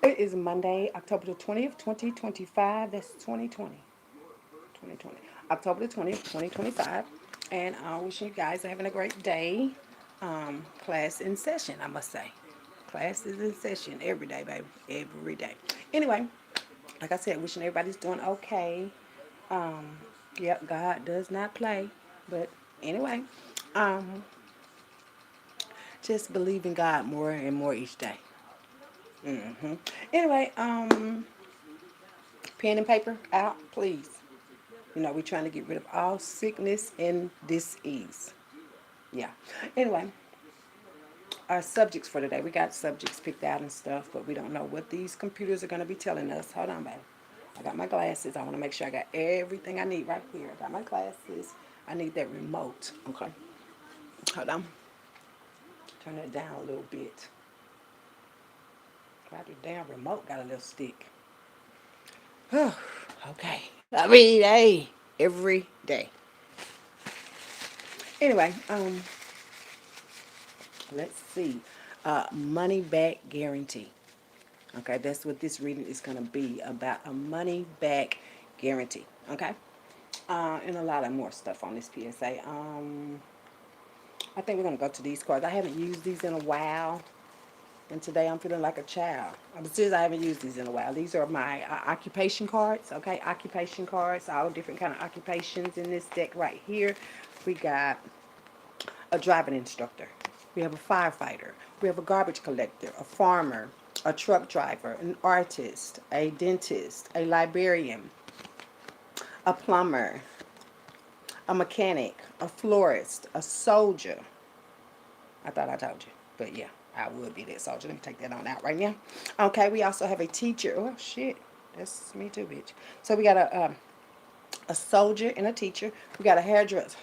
It is Monday, October the 20th, 2025. That's 2020. October the 20th, 2025. And I wish you guys are having a great day. Class in session, I must say. Class is in session every day, baby. Every day. Anyway, like I said, wishing everybody's doing okay. Um, yep, God does not play. But anyway, um, just believe in God more and more each day. Anyway, pen and paper out, please. You know, we're trying to get rid of all sickness and disease. Yeah. Anyway, our subjects for today. We got subjects picked out and stuff, but we don't know what these computers are going to be telling us. Hold on, baby. I got my glasses. I want to make sure I got everything I need right here. I got my glasses. I need that remote. Okay. Hold on. Turn it down a little bit. Why the damn remote got a little stick? Okay. I mean, hey, every day. Anyway, let's see. Money back guarantee. Okay, that's what this reading is going to be about, a money back guarantee. Okay, and a lot of more stuff on this PSA. I think we're going to go to these cards. I haven't used these in a while, and today I'm feeling like a child. I'm serious, I haven't used these in a while. These are my occupation cards. Okay, occupation cards, all different kind of occupations in this deck right here. We got a driving instructor. We have a firefighter. We have a garbage collector, a farmer, a truck driver, an artist, a dentist, a librarian, a plumber, a mechanic, a florist, a soldier. I thought I told you, but yeah, I would be that soldier. Let me take that on out right now. Okay, we also have a teacher. Oh shit, that's me too, bitch. So we got a soldier and a teacher. We got a hairdresser.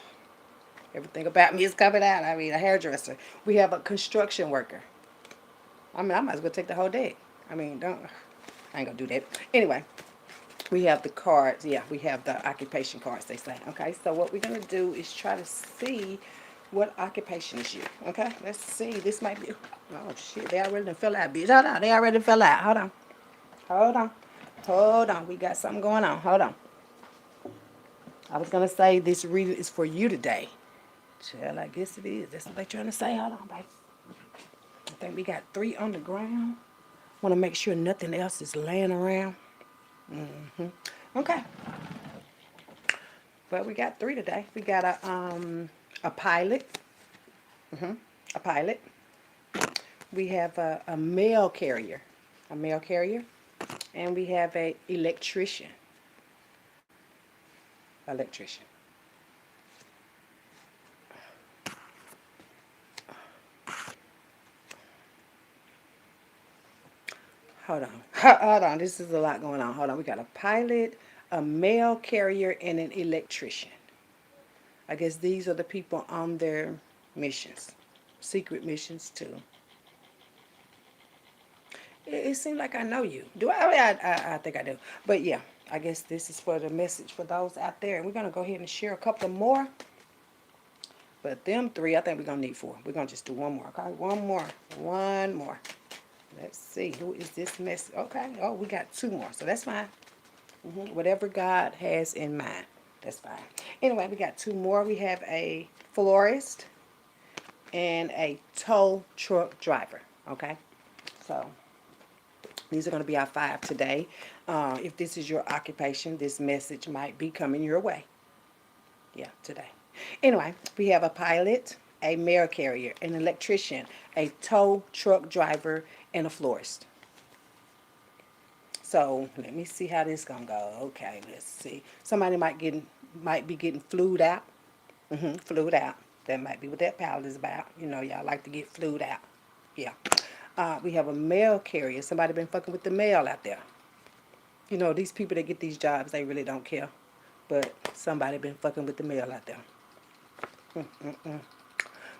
Everything about me is coming out. I mean, a hairdresser. We have a construction worker. I mean, I might as well take the whole day. I mean, don't. I ain't gonna do that. Anyway, we have the cards. Yeah, we have the occupation cards, they say. Okay, so what we're gonna do is try to see what occupation is you. Okay, let's see. This might be. Oh shit, they already done fell out, bitch. Hold on, they already fell out. Hold on, hold on, hold on. We got something going on. Hold on. I was gonna say this reading is for you today. Well, I guess it is. That's what they're trying to say. Hold on, baby. I think we got three on the ground. Want to make sure nothing else is laying around. Okay, but we got three today. We got a pilot, a pilot. We have a mail carrier, a mail carrier, and we have a electrician, electrician. Hold on, hold on. This is a lot going on. Hold on. We got a pilot, a mail carrier, and an electrician. I guess these are the people on their missions. Secret missions too. It seems like I know you. Do I? I think I do. But yeah, I guess this is for the message for those out there. And we're going to go ahead and share a couple more. But them three, I think we're going to need four. We're going to just do one more. Okay, one more. One more. Let's see. Who is this message? Okay. Oh, we got two more. So that's fine. Whatever God has in mind. That's fine. Anyway, we got two more. We have a florist and a tow truck driver. Okay. So these are going to be our five today. If this is your occupation, this message might be coming your way. Yeah, today. Anyway, we have a pilot, a mail carrier, an electrician, a tow truck driver, and a florist. So let me see how this gonna go. Okay, let's see. Somebody might be getting flued out. Flued out. That might be what that pilot is about. You know, y'all like to get flued out. Yeah. We have a mail carrier. Somebody been fucking with the mail out there. You know, these people that get these jobs, they really don't care. But somebody been fucking with the mail out there.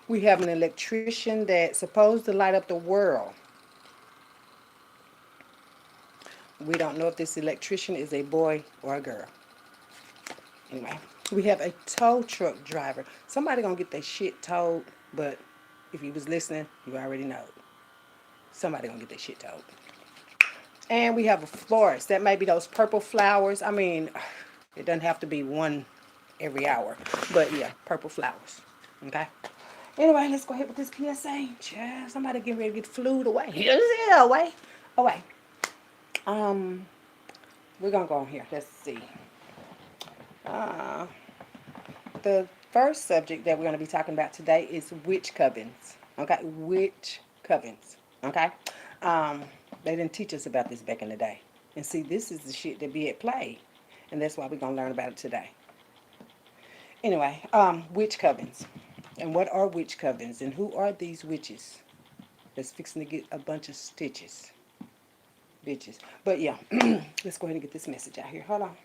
We have an electrician that's supposed to light up the world. We don't know if this electrician is a boy or a girl. Anyway, we have a tow truck driver. Somebody gonna get their shit towed, but if you was listening, you already know. Somebody gonna get their shit towed. And we have a florist. That may be those purple flowers. I mean, it doesn't have to be one every hour. But yeah, purple flowers. Okay? Anyway, let's go ahead with this PSA. Yeah, somebody getting ready to get flued away. Yeah, away. Away. We're going to go on here. Let's see. The first subject that we're going to be talking about today is witch covens. Okay? Witch covens. Okay? They didn't teach us about this back in the day. And see, this is the shit that be at play. And that's why we're going to learn about it today. Anyway, witch covens. And what are witch covens? And who are these witches that's fixing to get a bunch of stitches? Bitches. But yeah, let's go ahead and get this message out here. Hold on.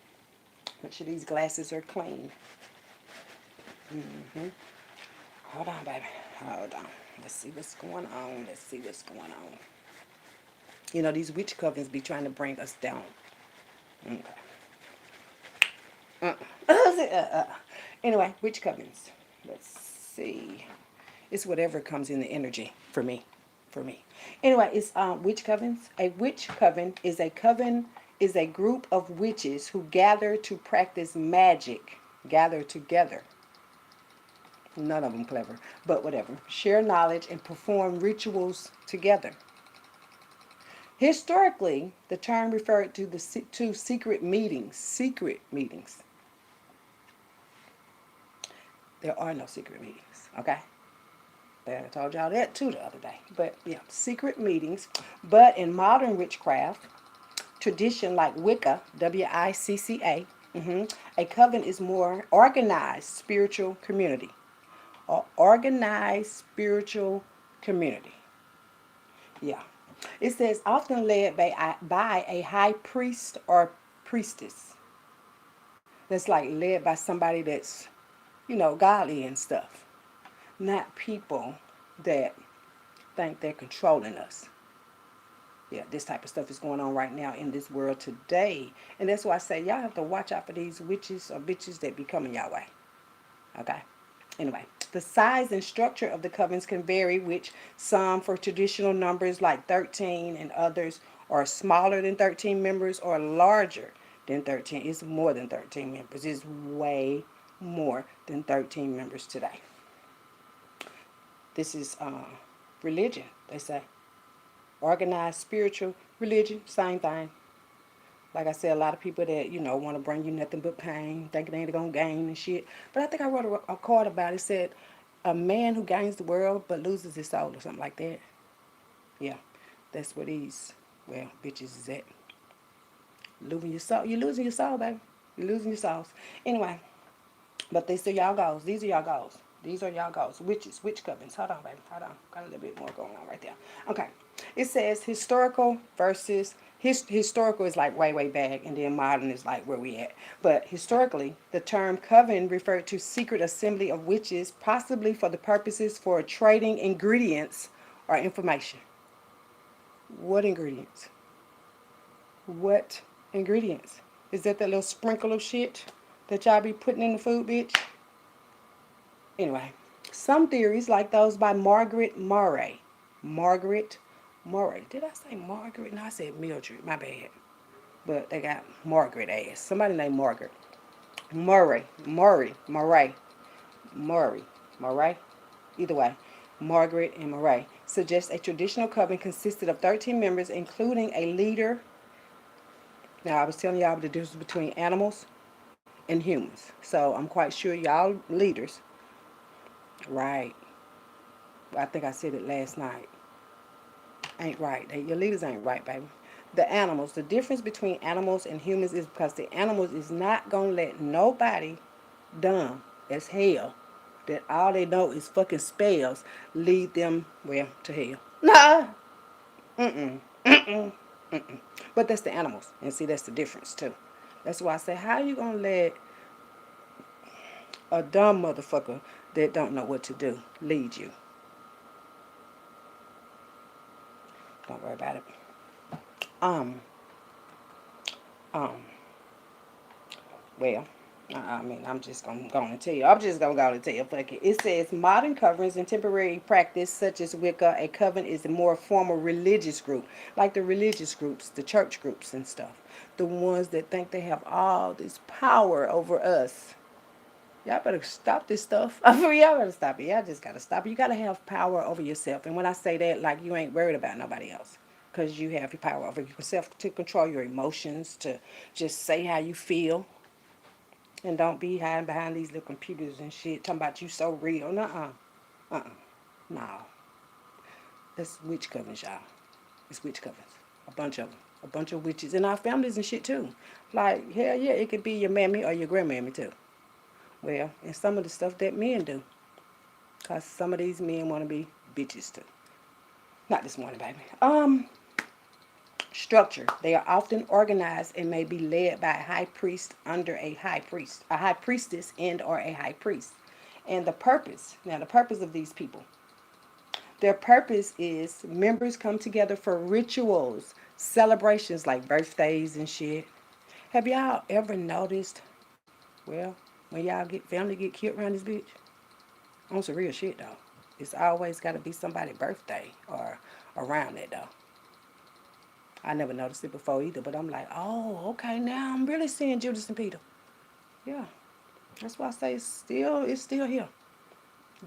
Make sure these glasses are clean. Hold on, baby. Hold on. Let's see what's going on. Let's see what's going on. You know, these witch covens be trying to bring us down. Okay. Anyway, witch covens. Let's see. It's whatever comes in the energy for me. Anyway, it's witch covens. A witch coven is a group of witches who gather to practice magic. Gather together. None of them clever, but whatever. Share knowledge and perform rituals together. Historically, the term referred to secret meetings. Secret meetings. There are no secret meetings, okay? I told y'all that too the other day. But yeah, secret meetings. But in modern witchcraft, tradition like Wicca, W-I-C-C-A, a coven is more organized spiritual community. Or organized spiritual community. Yeah. It says often led by a high priest or priestess. That's like led by somebody that's, you know, godly and stuff. Not people that think they're controlling us. Yeah, this type of stuff is going on right now in this world today. And that's why I say y'all have to watch out for these witches or bitches that be coming y'all way. Okay? Anyway, the size and structure of the covens can vary, which some for traditional numbers like 13 and others are smaller than 13 members or larger than 13. It's more than 13 members. It's way more than 13 members today. This is religion, they say. Organized spiritual religion, same thing. Like I said, a lot of people that, you know, want to bring you nothing but pain, thinking they ain't going to gain and shit. But I think I wrote a card about it. It said, a man who gains the world but loses his soul or something like that. Yeah, that's where these, well, bitches is at. Losing your soul. You're losing your soul, baby. You're losing your souls. Anyway, but these are y'all goals. These are y'all goals. These are y'all goals. Witches, witch covens. Hold on, baby. Hold on. Got a little bit more going on right there. Okay. It says historical versus Historical is like way, way back, and then modern is like where we at. But historically, the term coven referred to secret assembly of witches, possibly for the purposes for trading ingredients or information. What ingredients? What ingredients? Is that little sprinkle of shit that y'all be putting in the food, bitch? Anyway, some theories, like those by Margaret Murray. Margaret Murray. Did I say Margaret? No, I said Mildred. My bad. But they got Margaret ass. Somebody named Margaret. Murray. Either way, Margaret and Murray suggests a traditional coven consisted of 13 members, including a leader. Now, I was telling y'all the difference between animals and humans. So I'm quite sure y'all leaders. Right. I think I said it last night. Ain't right. Your leaders ain't right, baby. The animals. The difference between animals and humans is because the animals is not going to let nobody dumb as hell that all they know is fucking spells lead them, well, to hell. Nah. Mm-mm. Mm-mm. Mm-mm. But that's the animals. And see, that's the difference, too. That's why I say, how you going to let a dumb motherfucker that don't know what to do lead you? Don't worry about it. Um, um, well, I mean, I'm just going to go and tell you. I'm just going to go and tell you. Fuck it. It says, modern coverings in temporary practice, such as Wicca, a coven is a more formal religious group. Like the religious groups, the church groups and stuff. The ones that think they have all this power over us. Y'all better stop this stuff. I mean, y'all better stop it. Y'all just got to stop it. You got to have power over yourself. And when I say that, like, you ain't worried about nobody else. Because you have your power over yourself to control your emotions, to just say how you feel. And don't be hiding behind these little computers and shit, talking about you so real. Nuh-uh. Uh-uh. No. That's witch covens, y'all. It's witch covens. A bunch of them. A bunch of witches. In our families and shit, too. Like, hell yeah, it could be your mammy or your grandmammy, too. Well, and some of the stuff that men do. Because some of these men want to be bitches, too. Not this morning, baby. Structure. They are often organized and may be led by a high priest under a high priest, a high priestess and or a high priest. And the purpose, now the purpose of these people, their purpose is members come together for rituals, celebrations like birthdays and shit. Have y'all ever noticed, well, when y'all get family get killed around this bitch, on some real shit though, it's always got to be somebody's birthday or around that though. I never noticed it before either, but I'm like, oh, okay, now I'm really seeing Judas and Peter. Yeah, that's why I say it's still here.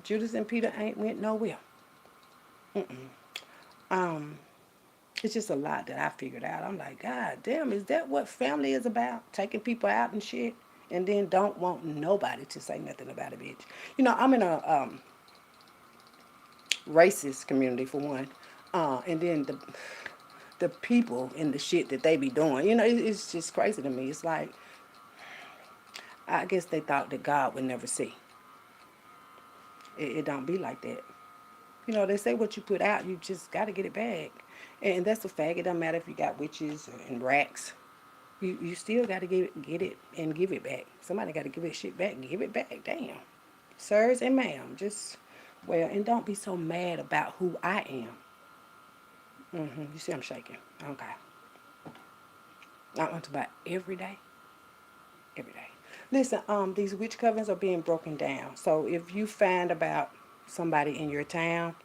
Judas and Peter ain't went nowhere. Mm-mm. Um, it's just a lot that I figured out. I'm like, God damn, is that what family is about? Taking people out and shit, and then don't want nobody to say nothing about it, bitch. You know, I'm in a racist community for one, and then the people and the shit that they be doing. You know, it's just crazy to me. It's like, I guess they thought that God would never see. It don't be like that. You know, they say what you put out, you just got to get it back. And that's a fact. It doesn't matter if you got witches and racks. You still got to get it and give it back. Somebody got to give it shit back and give it back. Damn. Sirs and ma'am, just, well, and don't be so mad about who I am. You see I'm shaking. Okay. I want to buy every day. Every day. Listen, these witch covens are being broken down. So if you find about somebody in your town,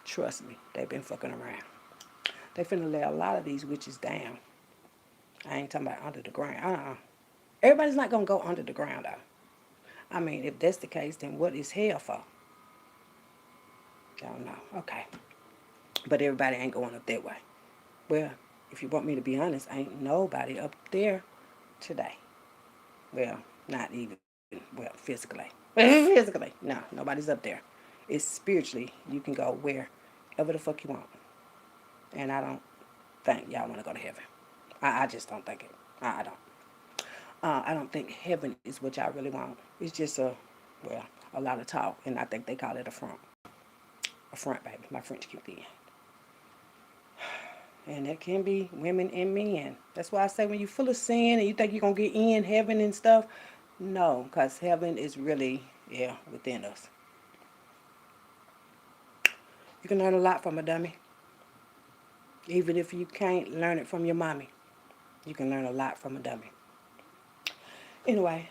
trust me, they've been fucking around. They finna lay a lot of these witches down. I ain't talking about under the ground. Everybody's not gonna go under the ground though. I mean, if that's the case, then what is hell for? I don't know. Okay. But everybody ain't going up that way. Well, if you want me to be honest, ain't nobody up there today. Well, not even, well, physically. Physically. No, nobody's up there. It's spiritually, you can go wherever the fuck you want. And I don't think y'all want to go to heaven. I just don't think it. I don't. I don't think heaven is what y'all really want. It's just well, a lot of talk. And I think they call it a front. A front, baby. My French kicked in. And that can be women and men. That's why I say when you're full of sin and you think you're going to get in heaven and stuff, no, because heaven is really, yeah, within us. You can learn a lot from a dummy. Even if you can't learn it from your mommy, you can learn a lot from a dummy. Anyway,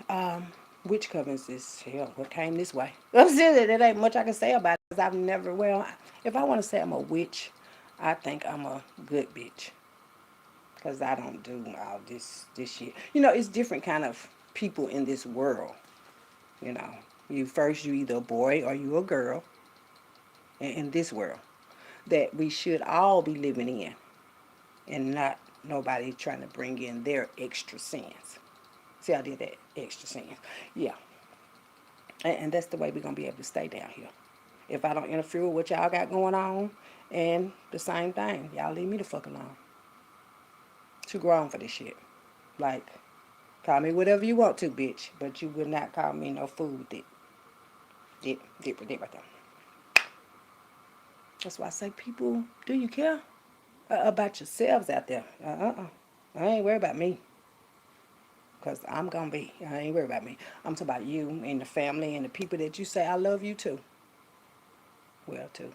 witch covens is, hell, what came this way? I'm serious, there ain't much I can say about it because I've never, well, if I want to say I'm a witch, I think I'm a good bitch. Because I don't do all this shit. It's different kind of people in this world. You know, you either a boy or you a girl in this world that we should all be living in, and not nobody trying to bring in their extra sins. See, I did that extra sins. Yeah, and that's the way we're gonna be able to stay down here. If I don't interfere with what y'all got going on, and the same thing, y'all leave me the fuck alone. Too grown for this shit. Like, call me whatever you want to, bitch, but you would not call me no fool with it. Did right there. That's why I say, people, do you care about yourselves out there? I ain't worried about me. Because I'm going to be. I ain't worried about me. I'm talking about you and the family and the people that you say I love you too. Well, too.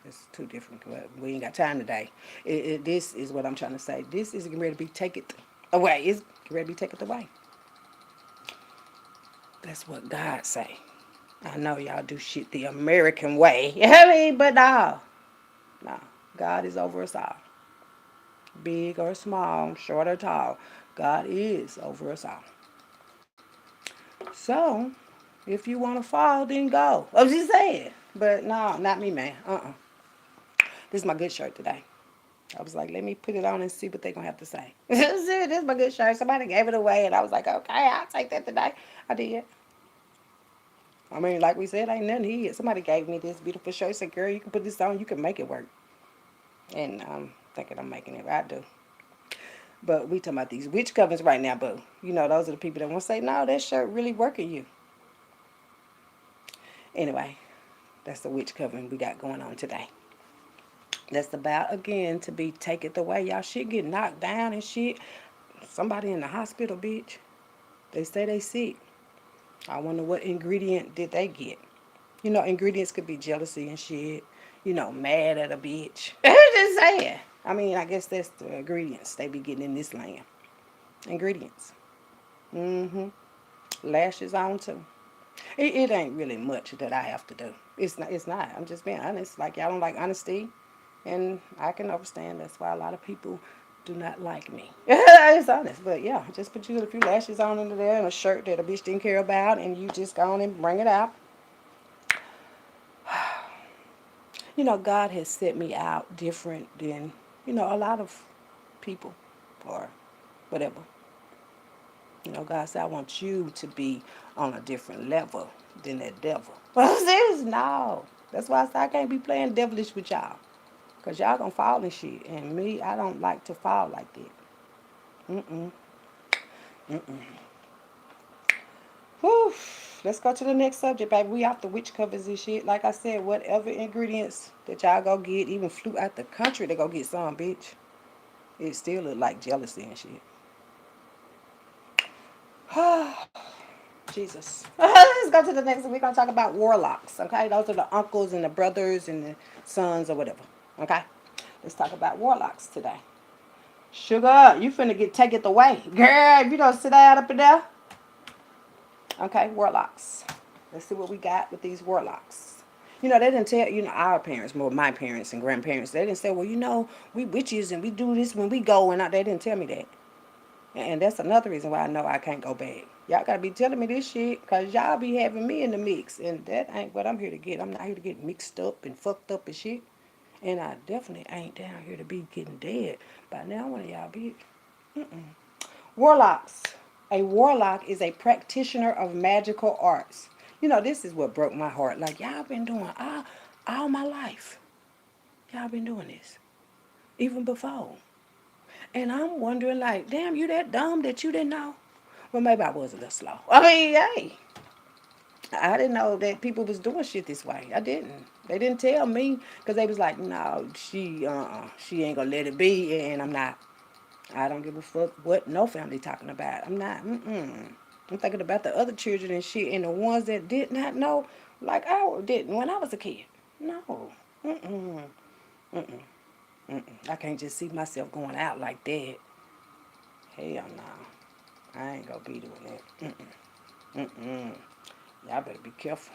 It's too different. We ain't got time today. This is what I'm trying to say. This is getting ready to be taken away. It's getting ready to be taken away. That's what God say. I know y'all do shit the American way. I mean, but no. No. God is over us all. Big or small, short or tall. God is over us all. So, if you want to fall, then go. I was just saying. But no, not me, man. This is my good shirt today. I was like, let me put it on and see what they're going to have to say. This is my good shirt. Somebody gave it away, and I was like, okay, I'll take that today. I did. I mean, like we said, ain't nothing here. Somebody gave me this beautiful shirt. Said, girl, you can put this on. You can make it work. And I'm thinking I'm making it. I do. But we talking about these witch covens right now, boo. Those are the people that want to say, no, that shirt really working you. Anyway, that's the witch coven we got going on today. That's about, again, to be taken away. Y'all shit get knocked down and shit. Somebody in the hospital, bitch. They say they sick. I wonder what ingredient did they get. Ingredients could be jealousy and shit. Mad at a bitch. Just saying. I mean, I guess that's the ingredients they be getting in this land. Ingredients. Mm-hmm. Lashes on too. It ain't really much that I have to do. It's not. It's not. I'm just being honest. Like, y'all don't like honesty, and I can understand. That's why a lot of people do not like me. It's honest, but yeah, just put you a few lashes on under there and a shirt that a bitch didn't care about, and you just go on and bring it out. God has set me out different than a lot of people or whatever. God said, I want you to be on a different level than that devil. Well, serious? No. That's why I said I can't be playing devilish with y'all. Because y'all gonna fall and shit. And me, I don't like to fall like that. Mm-mm. Mm-mm. Whew. Let's go to the next subject, baby. We off the witch covers and shit. Like I said, whatever ingredients that y'all go get, even flew out the country to go get some, bitch. It still look like jealousy and shit. Jesus. Let's go to the next one. We're going to talk about warlocks, okay? Those are the uncles and the brothers and the sons or whatever, okay? Let's talk about warlocks today. Sugar, you finna take it away. Girl, if you don't sit down up in there. Okay, warlocks. Let's see what we got with these warlocks. They didn't tell, our parents, more my parents and grandparents, they didn't say, well, we witches and we do this when we go, and they didn't tell me that. And that's another reason why I know I can't go back. Y'all gotta be telling me this shit, because y'all be having me in the mix. And that ain't what I'm here to get. I'm not here to get mixed up and fucked up and shit. And I definitely ain't down here to be getting dead by now, one of y'all bitch. Warlocks. A warlock is a practitioner of magical arts. This is what broke my heart. Like, y'all been doing all my life. Y'all been doing this. Even before. And I'm wondering, like, damn, you that dumb that you didn't know? Well, maybe I was a little slow. I mean, hey, I didn't know that people was doing shit this way. I didn't. They didn't tell me because they was like, no, she ain't gonna let it be, and I'm not. I don't give a fuck what no family talking about. I'm not. I'm thinking about the other children and shit, and the ones that did not know, like I didn't when I was a kid. No. Mm-mm. Mm-mm. Mm-mm. I can't just see myself going out like that. Hell no. I ain't gonna be doing that. Mm-mm. Y'all better be careful.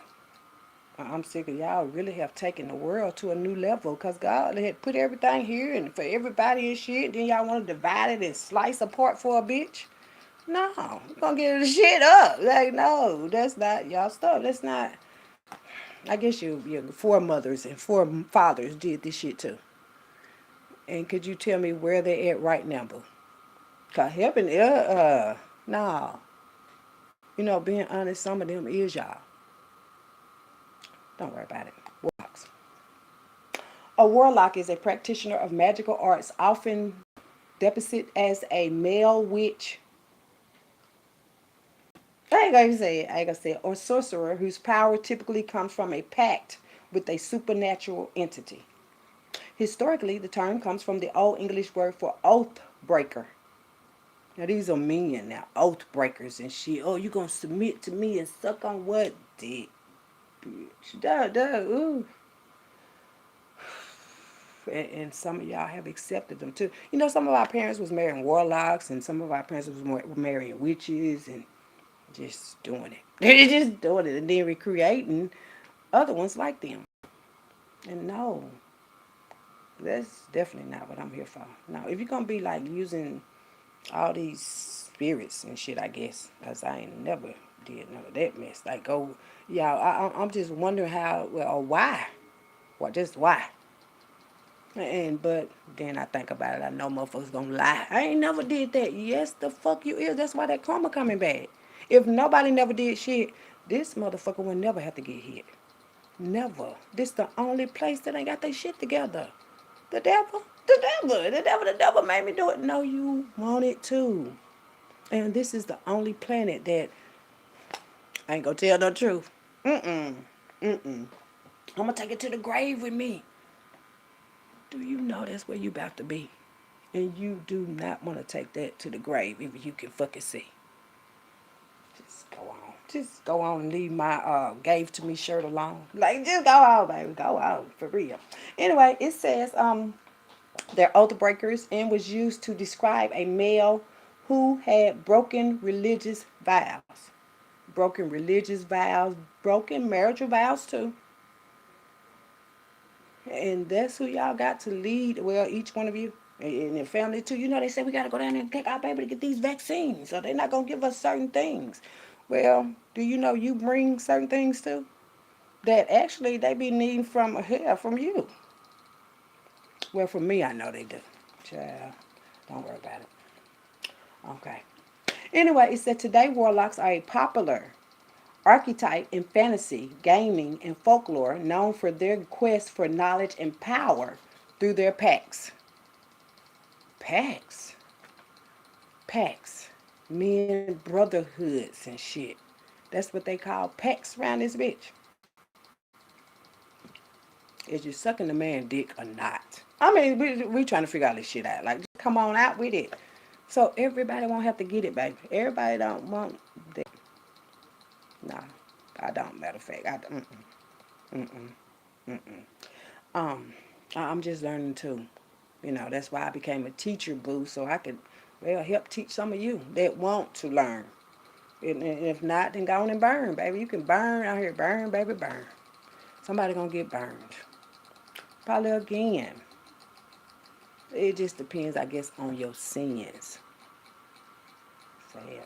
I'm sick of y'all really have taken the world to a new level because God had put everything here and for everybody and shit. Then y'all want to divide it and slice apart for a bitch? No, we're gonna get the shit up. Like, no, that's not y'all stuff. That's not. I guess your foremothers and forefathers did this shit too. And could you tell me where they at right now, boo? Cause helping, no. You know, being honest, some of them is y'all. Don't worry about it. Warlocks. A warlock is a practitioner of magical arts, often depicted as a male witch. I ain't gonna say it. I ain't gonna say it. Or sorcerer whose power typically comes from a pact with a supernatural entity. Historically, the term comes from the Old English word for oath breaker. Now these are men now, oath breakers and shit. Oh, you gonna submit to me and suck on what dick, bitch? Duh, duh, ooh. And some of y'all have accepted them too. You know, some of our parents was marrying warlocks, and some of our parents was marrying witches, and just doing it. They're just doing it, and then recreating other ones like them. And no, that's definitely not what I'm here for. No, if you're gonna be like using all these spirits and shit, I guess, cause I ain't never did none of that mess. Like, go, yeah, I'm just wondering how, well, or why, what, just why. And but then I think about it, I know motherfuckers gonna lie. I ain't never did that. Yes, the fuck you is. That's why that karma coming back. If nobody never did shit, this motherfucker will never have to get hit. Never. This the only place that ain't got their shit together. The devil, the devil made me do it. No, you want it too. And this is the only planet that I ain't gonna tell the truth. Mm-mm. Mm-mm. I'm gonna take it to the grave with me. Do you know that's where you about to be? And you do not want to take that to the grave if you can fucking see. Just go on. Just go on and leave my gave to me shirt alone. Like, just go on, baby. Go on. For real. Anyway, it says they're oath breakers and was used to describe a male who had broken religious vows. Broken religious vows, broken marital vows too. And that's who y'all got to lead. Well, each one of you and your family too. You know, they say we got to go down there and take our baby to get these vaccines. So they're not going to give us certain things. Well, do you know you bring certain things too? That actually they be needing from here, from you. Well, for me, I know they do. Child, don't worry about it. Okay. Anyway, it said today warlocks are a popular archetype in fantasy, gaming, and folklore known for their quest for knowledge and power through their packs. Packs? Packs. Men brotherhoods and shit. That's what they call packs around this bitch. Is you sucking the man dick or not? I mean, we trying to figure all this shit out. Like, just come on out with it. So everybody won't have to get it, baby. Everybody don't want that. No, I don't. Matter of fact, I don't. Mm-mm. Mm-mm. Um, I'm just learning too. You know, that's why I became a teacher, boo, so I could, well, help teach some of you that want to learn. And if not, then go on and burn, baby. You can burn out here, burn, baby, burn. Somebody gonna get burned. Probably again. It just depends, I guess, on your sins. Sad.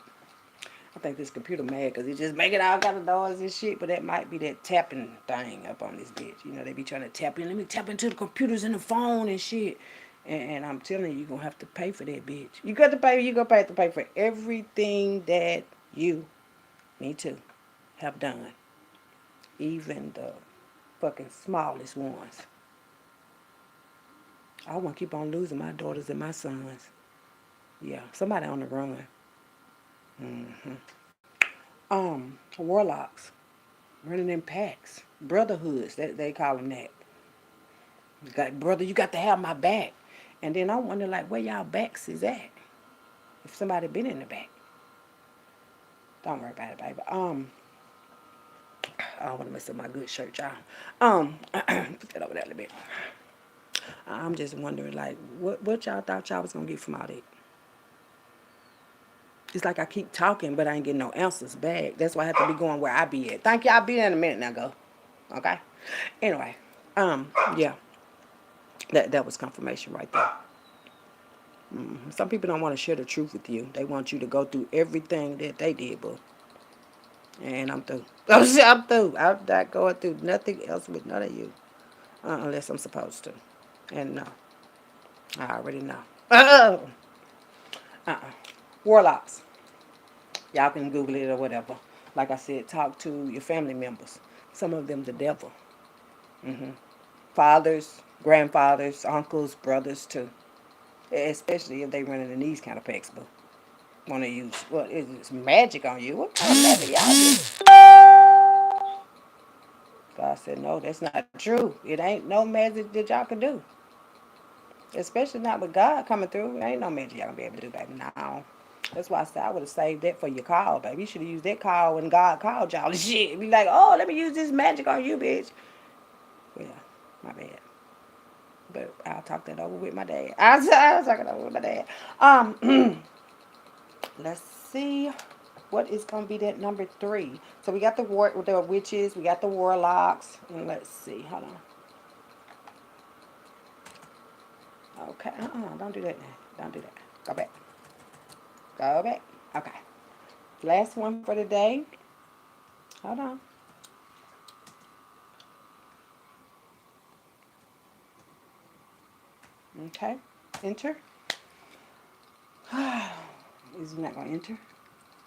I think this computer mad because it just making all kind of noise and shit, but that might be that tapping thing up on this bitch. You know, they be trying to tap in. Let me tap into the computers and the phone and shit. And I'm telling you, you're going to have to pay for that bitch. You got to pay, you're going to have to pay for everything that you, me too, have done. Even the fucking smallest ones. I want to keep on losing my daughters and my sons. Yeah, somebody on the run. Mm-hmm. Warlocks. running in packs, brotherhoods. That they call them that. Brother, you got to have my back. And then I wonder, like, where y'all backs is at? If somebody been in the back, don't worry about it, baby. I don't want to mess up my good shirt, y'all. Put that over there a little bit. I'm just wondering, like, what y'all thought y'all was gonna get from all that? It's like I keep talking, but I ain't getting no answers back. That's why I have to be going where I be at. Thank you. I'll be there in a minute now. Go. Okay. Anyway, yeah, that was confirmation right there. Some people don't want to share the truth with you. They want you to go through everything that they did, but and I'm through. I'm through. I'm not going through nothing else with none of you unless I'm supposed to. And no, I already know. Warlocks. Y'all can Google it or whatever. Like I said, talk to your family members. Some of them the devil. Fathers, grandfathers, uncles, brothers too. Especially if they running in these kind of packs, but want to use what is this magic on you? What kind of magic y'all do? God said, no, that's not true. It ain't no magic that y'all can do. Especially not with God coming through. There ain't no magic y'all gonna be able to do, baby. No. That's why I said I would have saved that for your call, baby. You should have used that call when God called y'all and shit. Be like, oh, let me use this magic on you, bitch. Yeah, my bad. But I'll talk that over with my dad. I'll talk it over with my dad. Let's see. What is gonna be that number 3? So we got the witches, we got the warlocks, and let's see. Hold on. Okay, don't do that now. Don't do that. Go back. Go back. Okay. Last one for the day. Hold on. Okay. Enter. Is he not gonna enter?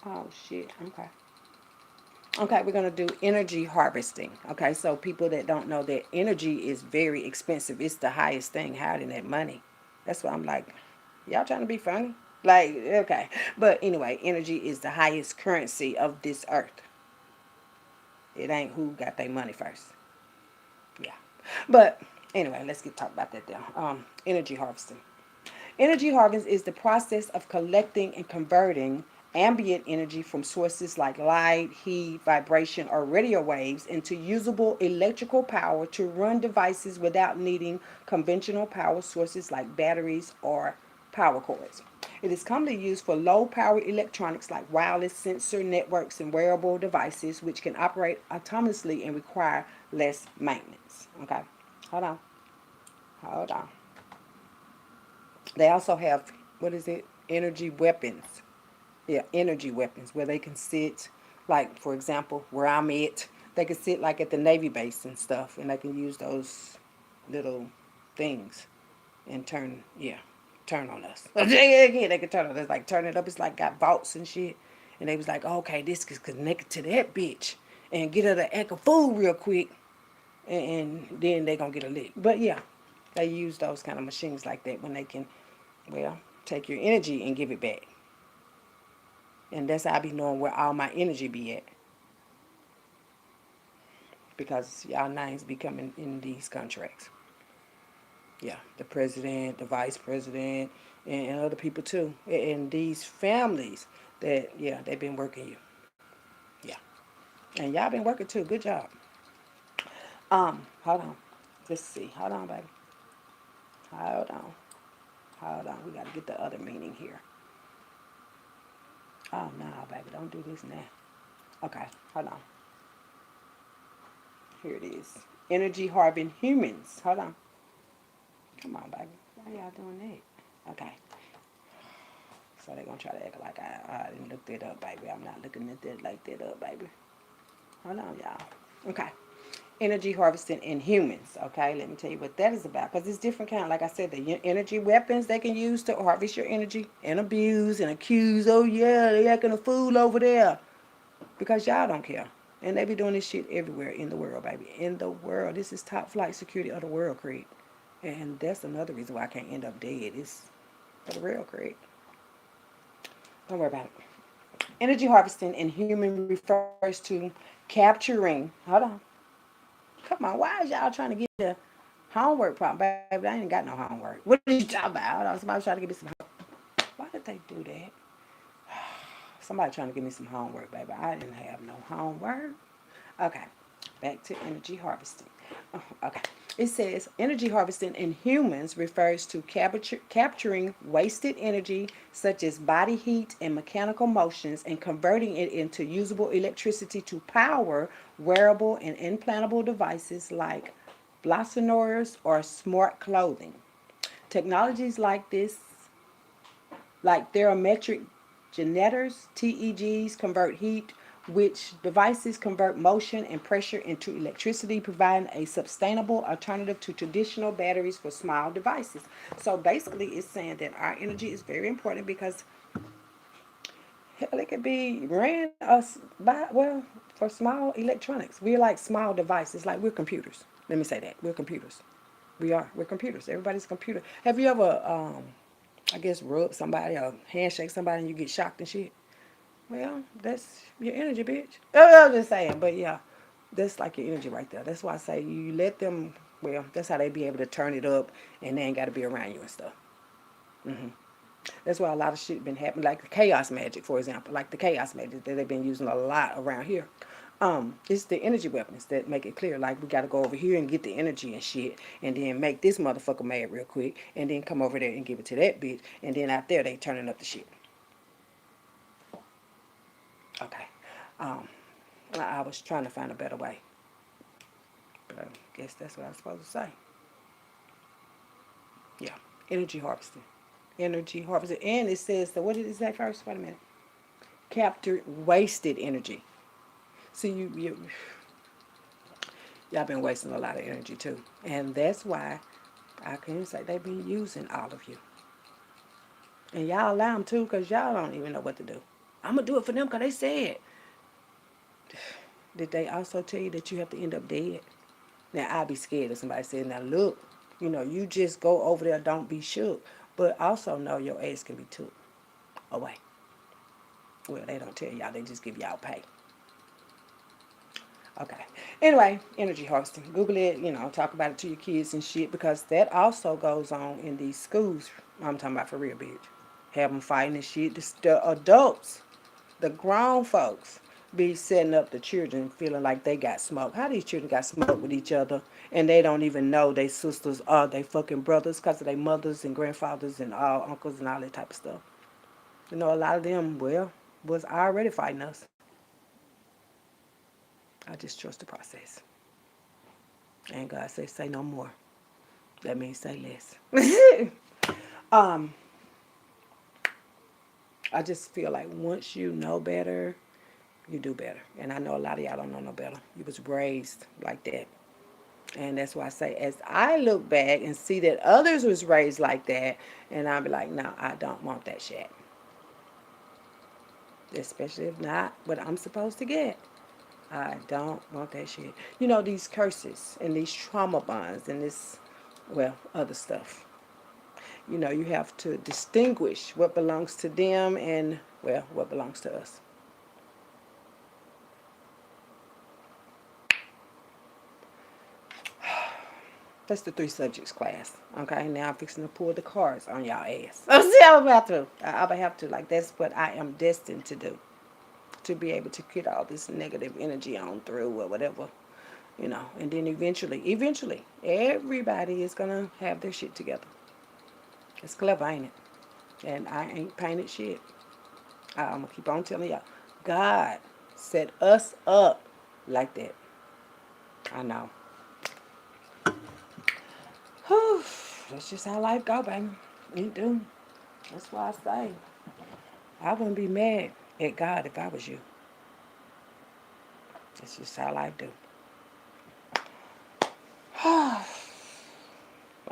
Oh shit. Okay. Okay, we're gonna do energy harvesting. Okay, so people that don't know that energy is very expensive. It's the highest thing hiding that money. That's why I'm like, y'all trying to be funny? Like, okay. But anyway, energy is the highest currency of this earth. It ain't who got their money first. Yeah. But anyway, let's get talk about that now. Energy harvesting. Energy harvesting is the process of collecting and converting ambient energy from sources like light, heat, vibration, or radio waves into usable electrical power to run devices without needing conventional power sources like batteries or power cords. It is commonly used for low power electronics like wireless sensor networks and wearable devices, which can operate autonomously and require less maintenance. Okay, hold on, hold on. They also have, what is it? Energy weapons. Yeah, energy weapons where they can sit, like, for example, where I'm at, they can sit like at the Navy base and stuff, and they can use those little things and turn on us. Again, they can turn on us, like turn it up. It's like got vaults and shit. And they was like, oh, okay, this is connected to that bitch. And get her the act of food real quick. And then they gonna get a lick. But yeah, they use those kind of machines like that when they can, well, take your energy and give it back. And that's how I be knowing where all my energy be at. Because y'all names be coming in these contracts. Yeah, the president, the vice president, and other people too. And these families that, yeah, they've been working you. Yeah. And y'all been working too. Good job. Hold on. Let's see. Hold on, baby. Hold on. Hold on. We got to get the other meaning here. Oh, no, baby. Don't do this now. Okay. Hold on. Here it is. Energy harvesting humans. Hold on. Come on, baby. Why y'all doing that? Okay. So they're going to try to act like I didn't look that up, baby. I'm not looking at that like that up, baby. Hold on, y'all. Okay. Energy harvesting in humans. Okay, let me tell you what that is about. Because it's different kind. Like I said, the energy weapons they can use to harvest your energy and abuse and accuse. Oh yeah, they acting a fool over there. Because y'all don't care. And they be doing this shit everywhere in the world, baby. In the world. This is top flight security of the world, Craig. And that's another reason why I can't end up dead. It's for the real, Craig. Don't worry about it. Energy harvesting in human refers to capturing. Hold on. Come on. Why is y'all trying to give me the homework problem? Baby, I ain't got no homework. What are you talking about? Hold on. Somebody trying to give me some homework. Why did they do that? Somebody trying to give me some homework, baby. I didn't have no homework. Okay, back to energy harvesting. Okay, it says energy harvesting in humans refers to capturing wasted energy, such as body heat and mechanical motions, and converting it into usable electricity to power wearable and implantable devices like blossomers or smart clothing. Technologies like this, like thermometric generators, TEGs, convert heat, which devices convert motion and pressure into electricity, providing a sustainable alternative to traditional batteries for small devices. So basically, it's saying that our energy is very important because hell, it could be ran us by, well, for small electronics. We're like small devices, like we're computers. Let me say that. We're computers. We are. We're computers. Everybody's a computer. Have you ever I guess rub somebody or handshake somebody and you get shocked and shit? Well, that's your energy, bitch. I'm just saying, but yeah, that's like your energy right there. That's why I say you let them. Well, that's how they be able to turn it up, and they ain't got to be around you and stuff. That's why a lot of shit been happening, like the chaos magic, for example, like the chaos magic that they've been using a lot around here. It's the energy weapons that make it clear. Like we got to go over here and get the energy and shit, and then make this motherfucker mad real quick, and then come over there and give it to that bitch, and then out there they turning up the shit. Okay. Um, I was trying to find a better way, but I guess that's what I was supposed to say. Yeah, energy harvesting, energy harvesting, and it says the what did it say first? Wait a minute. Captured wasted energy. See y'all been wasting a lot of energy too, and that's why I can say they've been using all of you, and y'all allow them too, cause y'all don't even know what to do. I'm gonna do it for them, cause they said. Did they also tell you that you have to end up dead? Now I'd be scared if somebody said, "Now look, you just go over there, don't be shook," but also know your ass can be took away. Well, they don't tell y'all; they just give y'all pay. Okay. Anyway, energy harvesting. Google it, talk about it to your kids and shit because that also goes on in these schools. I'm talking about for real, bitch. Have them fighting and shit. The adults, the grown folks, be setting up the children feeling like they got smoke. How these children got smoke with each other and they don't even know they sisters are they fucking brothers because of their mothers and grandfathers and all uncles and all that type of stuff. A lot of them, well, was already fighting us. I just trust the process. And God say, say no more. That means say less. um, I just feel like once you know better, you do better. And I know a lot of y'all don't know no better. You was raised like that. And that's why I say, as I look back and see that others was raised like that, and I'll be like, no, I don't want that shit. Especially if not what I'm supposed to get. I don't want that shit. These curses and these trauma bonds and this, well, other stuff. You have to distinguish what belongs to them and, well, what belongs to us. That's the three subjects class. Okay, now I'm fixing to pull the cards on y'all ass. See, I'm about to. I'm about to have to. Like, that's what I am destined to do. To be able to get all this negative energy on through or whatever. And then eventually, everybody is going to have their shit together. It's clever, ain't it? And I ain't painted shit. I'm going to keep on telling y'all. God set us up like that. I know. Whew. That's just how life go, baby. You do. That's why I say I wouldn't be mad at God if I was you. That's just how life do.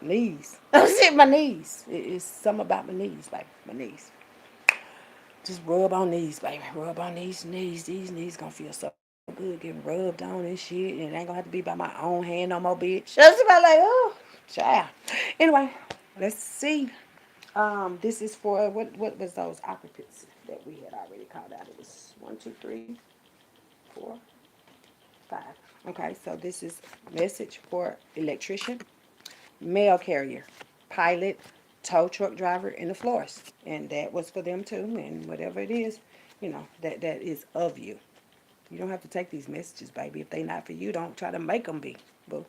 My knees. Oh shit, my knees. It's something about my knees, baby. My knees. Just rub on these, baby. Rub on these knees. These knees gonna feel so good getting rubbed on and shit. And it ain't gonna have to be by my own hand no more, bitch. That's about like, oh, child. Anyway, let's see. This is for what was those occupancy? that we had already called out. It was 1, 2, 3, 4, 5. Okay, so this is message for electrician, mail carrier, pilot, tow truck driver, and the florist. And that was for them too. And whatever it is, that is of you. You don't have to take these messages, baby. If they not for you, don't try to make them be, boo.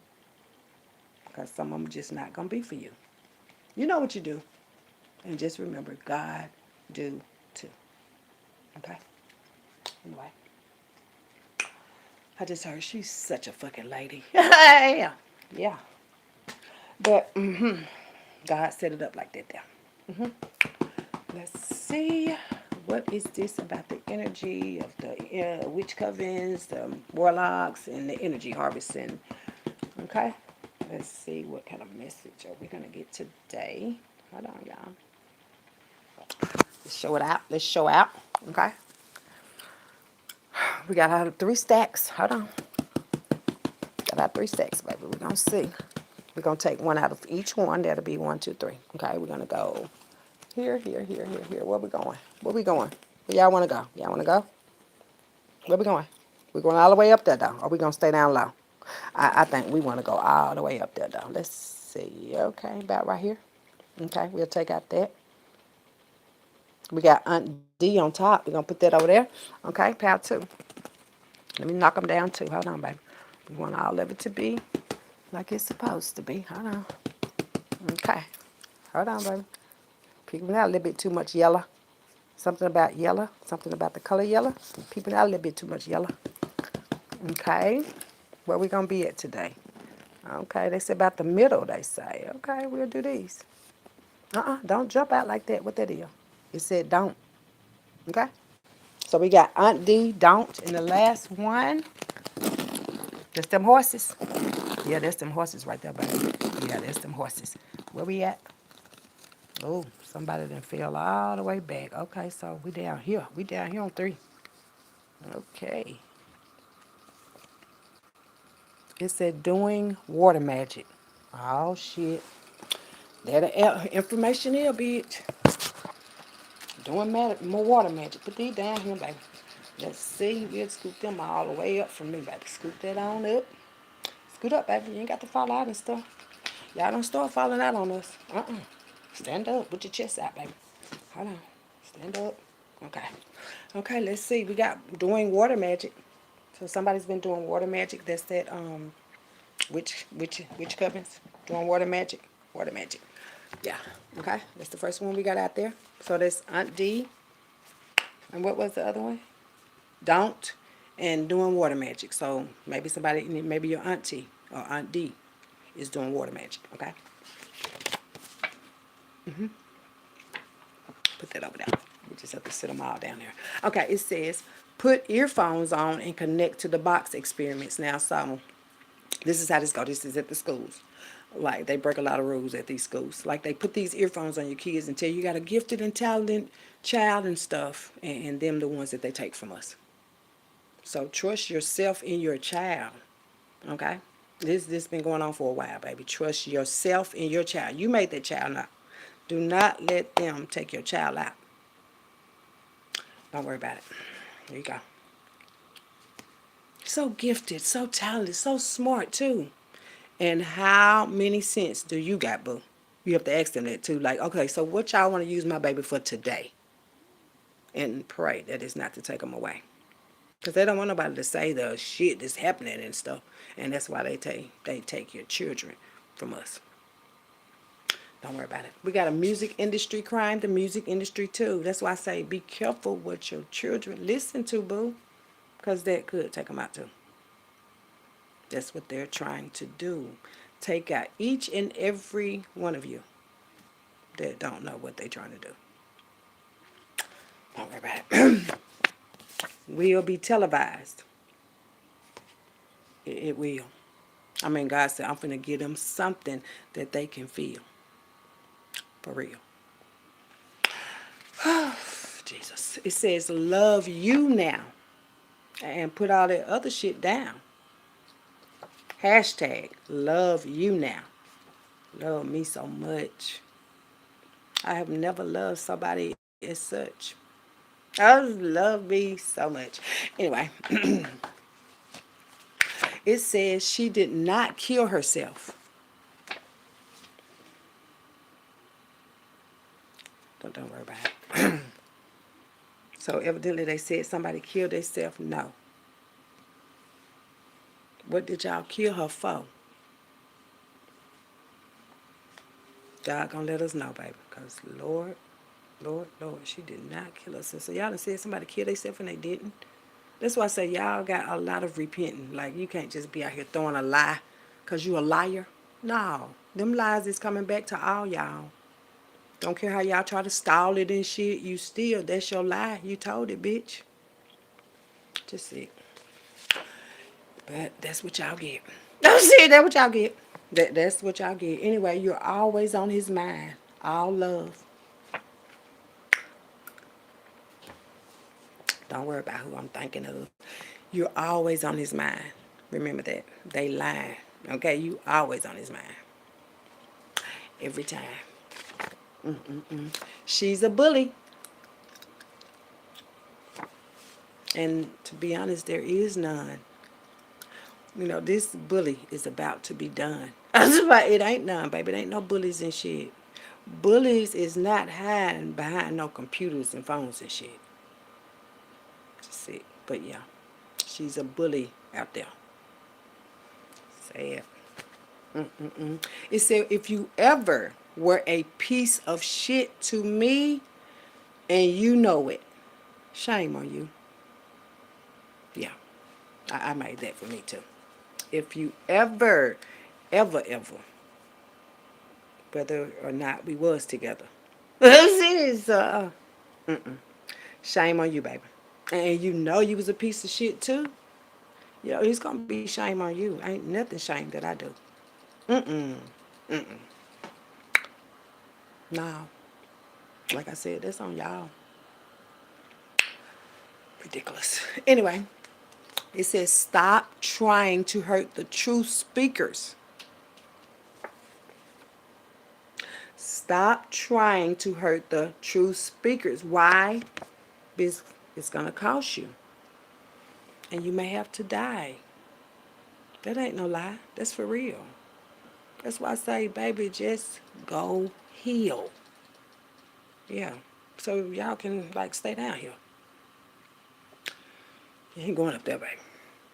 Because some of them just not going to be for you. You know what you do. And just remember, God do too. Okay? Anyway. I just heard she's such a fucking lady. Yeah. Yeah. But, God set it up like that there. Let's see. What is this about the energy of the witch covens, the warlocks, and the energy harvesting? Okay. Let's see what kind of message are we going to get today. Hold on, y'all. Let's show it out. Let's show out. Okay. We got our 3 stacks. Hold on. Got our 3 stacks, baby. We're going to see. We're going to take one out of each one. That'll be 1, 2, 3. Okay. We're going to go here, here, here, here, here. Where we going? Where we going? Where y'all want to go? Y'all want to go? Where we going? We're going all the way up there, though. Or we going to stay down low? I think we want to go all the way up there, though. Let's see. Okay. About right here. Okay. We'll take out that. We got Aunt D on top. We're going to put that over there. Okay, pile 2. Let me knock them down, too. Hold on, baby. We want all of it to be like it's supposed to be. Hold on. Okay. Hold on, baby. Peeping out a little bit too much yellow. Something about yellow. Something about the color yellow. Peeping out a little bit too much yellow. Okay. Where we going to be at today? Okay, they say about the middle, they say. Okay, we'll do these. Don't jump out like that. What that is? It said don't. Okay? So we got Aunt D, don't, and the last one, that's them horses. Yeah, that's them horses right there, baby. Yeah, that's them horses. Where we at? Oh, somebody done fell all the way back. Okay, so we down here. We down here on 3. Okay. It said doing water magic. Oh, shit. There the information is, bitch. Doing more water magic. Put these down here, baby. Let's see. We'll scoop them all the way up from me, baby. Scoop that on up. Scoot up, baby. You ain't got to fall out and stuff. Y'all don't start falling out on us. Stand up. Put your chest out, baby. Hold on. Stand up. Okay. Okay, let's see. We got doing water magic. So somebody's been doing water magic. That's that which covens? Doing water magic. Water magic. Yeah. Okay. That's the first one we got out there. So that's Aunt D. And what was the other one? Don't. And doing water magic. So maybe your auntie or Aunt D is doing water magic. Okay. Put that over there. We just have to sit them all down there. Okay. It says put earphones on and connect to the box experiments. Now, so this is how this goes. This is at the schools. Like, they break a lot of rules at these schools. Like, they put these earphones on your kids and tell you got a gifted and talented child and stuff, and them the ones that they take from us. So trust yourself in your child. Okay? This been going on for a while, baby. Trust yourself in your child. You made that child now. Do not let them take your child out. Don't worry about it. There you go. So gifted, so talented, so smart too. And how many cents do you got, boo? You have to ask them that too. Like, okay, so what y'all want to use my baby for today? And pray that it's not to take them away. Because they don't want nobody to say the shit that's happening and stuff. And that's why they take your children from us. Don't worry about it. We got a music industry crime, the music industry too. That's why I say be careful what your children listen to, boo. Because that could take them out too. That's what they're trying to do. Take out each and every one of you that don't know what they're trying to do. Don't worry about it. Will be televised. It will. I mean, God said, I'm finna give them something that they can feel. For real. Jesus. It says, love you now. And put all that other shit down. Hashtag, love you now. Love me so much. I have never loved somebody as such. I love me so much. Anyway, it says she did not kill herself. Don't worry about it. So evidently they said somebody killed themselves. No. What did y'all kill her for? God gonna let us know, baby. Because Lord, Lord, Lord, she did not kill herself. So y'all done said somebody killed themselves and they didn't. That's why I say y'all got a lot of repenting. Like you can't just be out here throwing a lie because you a liar. No. Them lies is coming back to all y'all. Don't care how y'all try to stall it and shit. You still, that's your lie. You told it, bitch. Just it. But that's what y'all get. That's it. That's what y'all get. That's what y'all get. Anyway, you're always on his mind. All love. Don't worry about who I'm thinking of. You're always on his mind. Remember that. They lying. Okay? You always on his mind. Every time. She's a bully. And to be honest, there is none. You know, this bully is about to be done. That's why it ain't none, baby. It ain't no bullies and shit. Bullies is not hiding behind no computers and phones and shit. Just it. But yeah, she's a bully out there. Sad. It said, if you ever were a piece of shit to me and you know it, shame on you. Yeah, I made that for me too. If you ever, ever, whether or not we was together, this is, shame on you, baby. And you know you was a piece of shit too. You know, it's gonna be shame on you. Ain't nothing shame that I do. Mm-mm. No. Like I said, that's on y'all. Ridiculous. Anyway, it says stop trying to hurt the truth speakers. Stop trying to hurt the truth speakers. Why? Because it's gonna cost you. And you may have to die. That ain't no lie. That's for real. That's why I say, baby, just go heal. Yeah. So y'all can like stay down here. You ain't going up there, baby.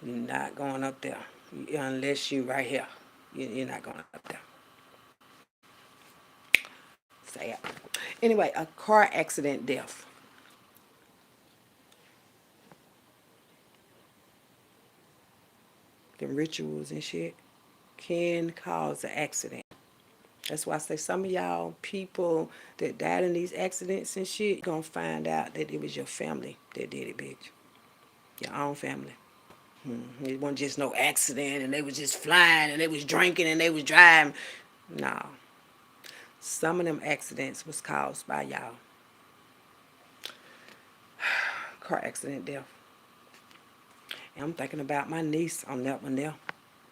You're not going up there. Unless you right here. You're not going up there. Sad. Anyway, a car accident death. The rituals and shit can cause an accident. That's why I say some of y'all people that died in these accidents and shit gonna find out that it was your family that did it, bitch. Your own family. It wasn't just no accident and they was just flying and they was drinking and they was driving. No. Some of them accidents was caused by y'all. Car accident death. And I'm thinking about my niece on that one there.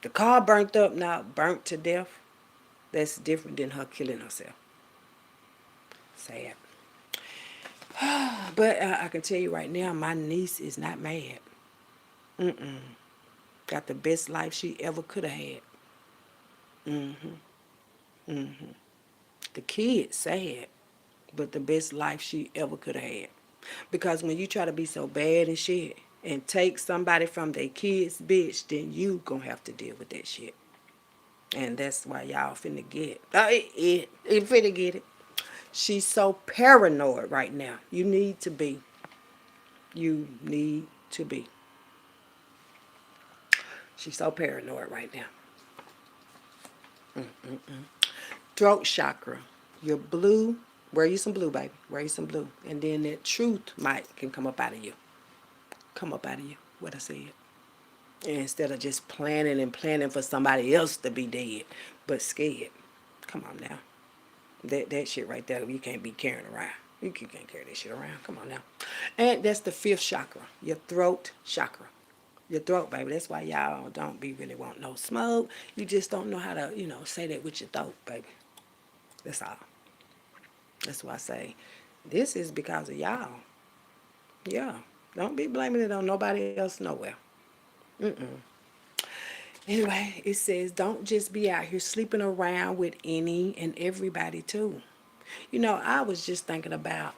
The car burnt up, not burnt to death. That's different than her killing herself. Sad. But I can tell you right now, my niece is not mad. Got the best life she ever could have had. The kids sad, but the best life she ever could have had. Because when you try to be so bad and shit and take somebody from their kids, bitch, then you gonna have to deal with that shit. And that's why y'all finna get it finna get it. She's so paranoid right now. You need to be. You need to be. She's so paranoid right now. Throat chakra. You're blue. Wear you some blue, baby. Wear you some blue. And then that truth might can come up out of you. Come up out of you. What I said. And instead of just planning and planning for somebody else to be dead, but scared. Come on now. That shit right there, you can't be carrying around. You can't carry that shit around. Come on now. And that's the fifth chakra, your throat chakra. Your throat, baby. That's why y'all don't be really want no smoke. You just don't know how to, say that with your throat, baby. That's all. That's why I say this is because of y'all. Yeah. Don't be blaming it on nobody else nowhere. Mm-mm. Anyway, it says don't just be out here sleeping around with any and everybody too. I was just thinking about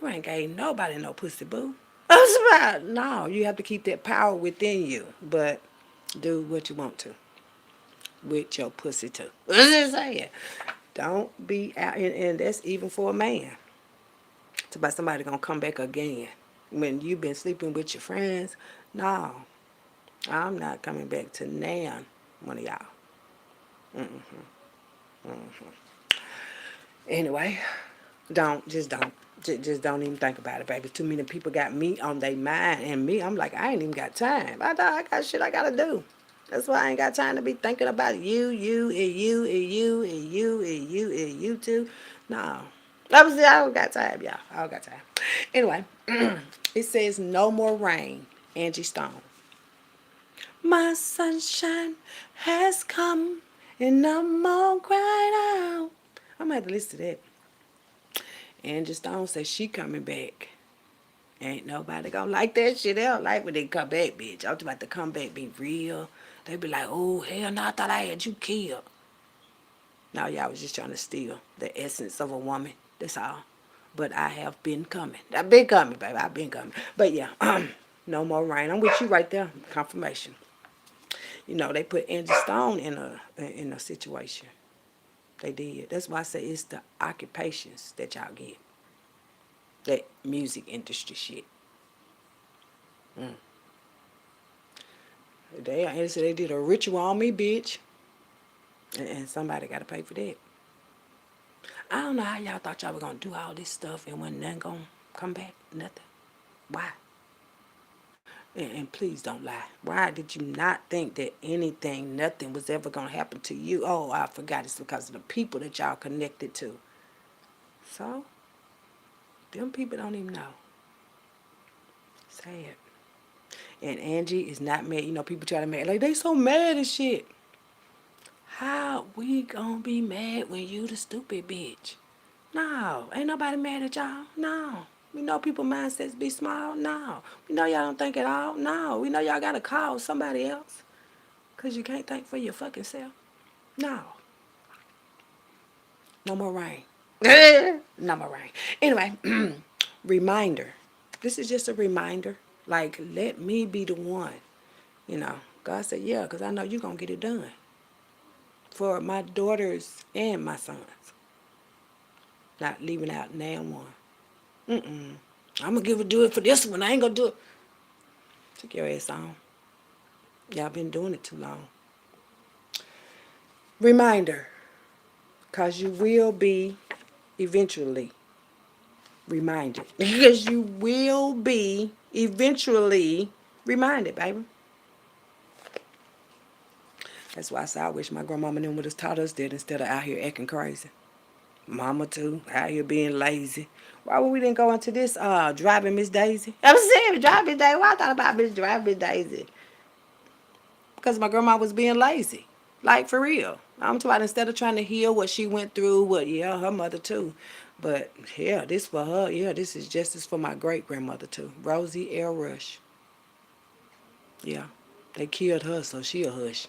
you ain't gave nobody no pussy, boo. I was about no. You have to keep that power within you, but do what you want to with your pussy too. I'm just saying. Don't be out, and that's even for a man. It's about somebody gonna come back again when you've been sleeping with your friends. No, I'm not coming back to nan one of y'all. Anyway, just don't even think about it, baby. Too many people got me on their mind, and me, I'm like, I ain't even got time. I thought I got shit I gotta do. That's why I ain't got time to be thinking about you, and you, and you, and you, and you, and you too. No. I don't got time, y'all. I don't got time. Anyway, it says no more rain. Angie Stone. My sunshine has come, and I'm all cried out. I'm gonna have to listen to that. Angie Stone says she coming back. Ain't nobody gonna like that shit. They don't like when they come back, bitch. I'm talking about the comeback be real. They be like, oh, hell no, I thought I had you killed. No, y'all was just trying to steal the essence of a woman. That's all. But I have been coming. I've been coming, baby. I've been coming. But yeah, no more rain. I'm with you right there. Confirmation. They put Angie Stone in a situation. They did. That's why I say it's the occupations that y'all get. That music industry shit. They did a ritual on me, bitch. And somebody got to pay for that. I don't know how y'all thought y'all were going to do all this stuff and when nothing going to come back. Nothing. Why? And please don't lie. Why did you not think that anything, nothing was ever going to happen to you? Oh, I forgot. It's because of the people that y'all connected to. So, them people don't even know. Sad. And Angie is not mad. People try to make like they so mad and shit. How we gonna be mad when you the stupid bitch? No, ain't nobody mad at y'all. No. We know people mindsets be small. No. We know y'all don't think at all. No. We know y'all gotta call somebody else. Cause you can't think for your fucking self. No. No more rain. No more rain. Anyway, reminder. This is just a reminder. Like, let me be the one. God said, yeah, because I know you're going to get it done. For my daughters and my sons. Not leaving out now one. Mm-mm. I'm going to do it for this one. I ain't going to do it. Take your ass on. Y'all been doing it too long. Reminder. Because you will be eventually reminded. Because you will be eventually reminded, baby. That's why I say I wish my grandmama and them would have taught us that instead of out here acting crazy. Mama too, out here being lazy. Why would we didn't go into this driving Miss Daisy? I'm saying driving Daisy. Why I thought about Miss Driving Daisy? Because my grandma was being lazy. Like for real. I'm talking about instead of trying to heal what she went through, her mother too. But yeah, this for her. Yeah, this is justice for my great grandmother too. Rosie L. Rush. Yeah. They killed her, so she a hush.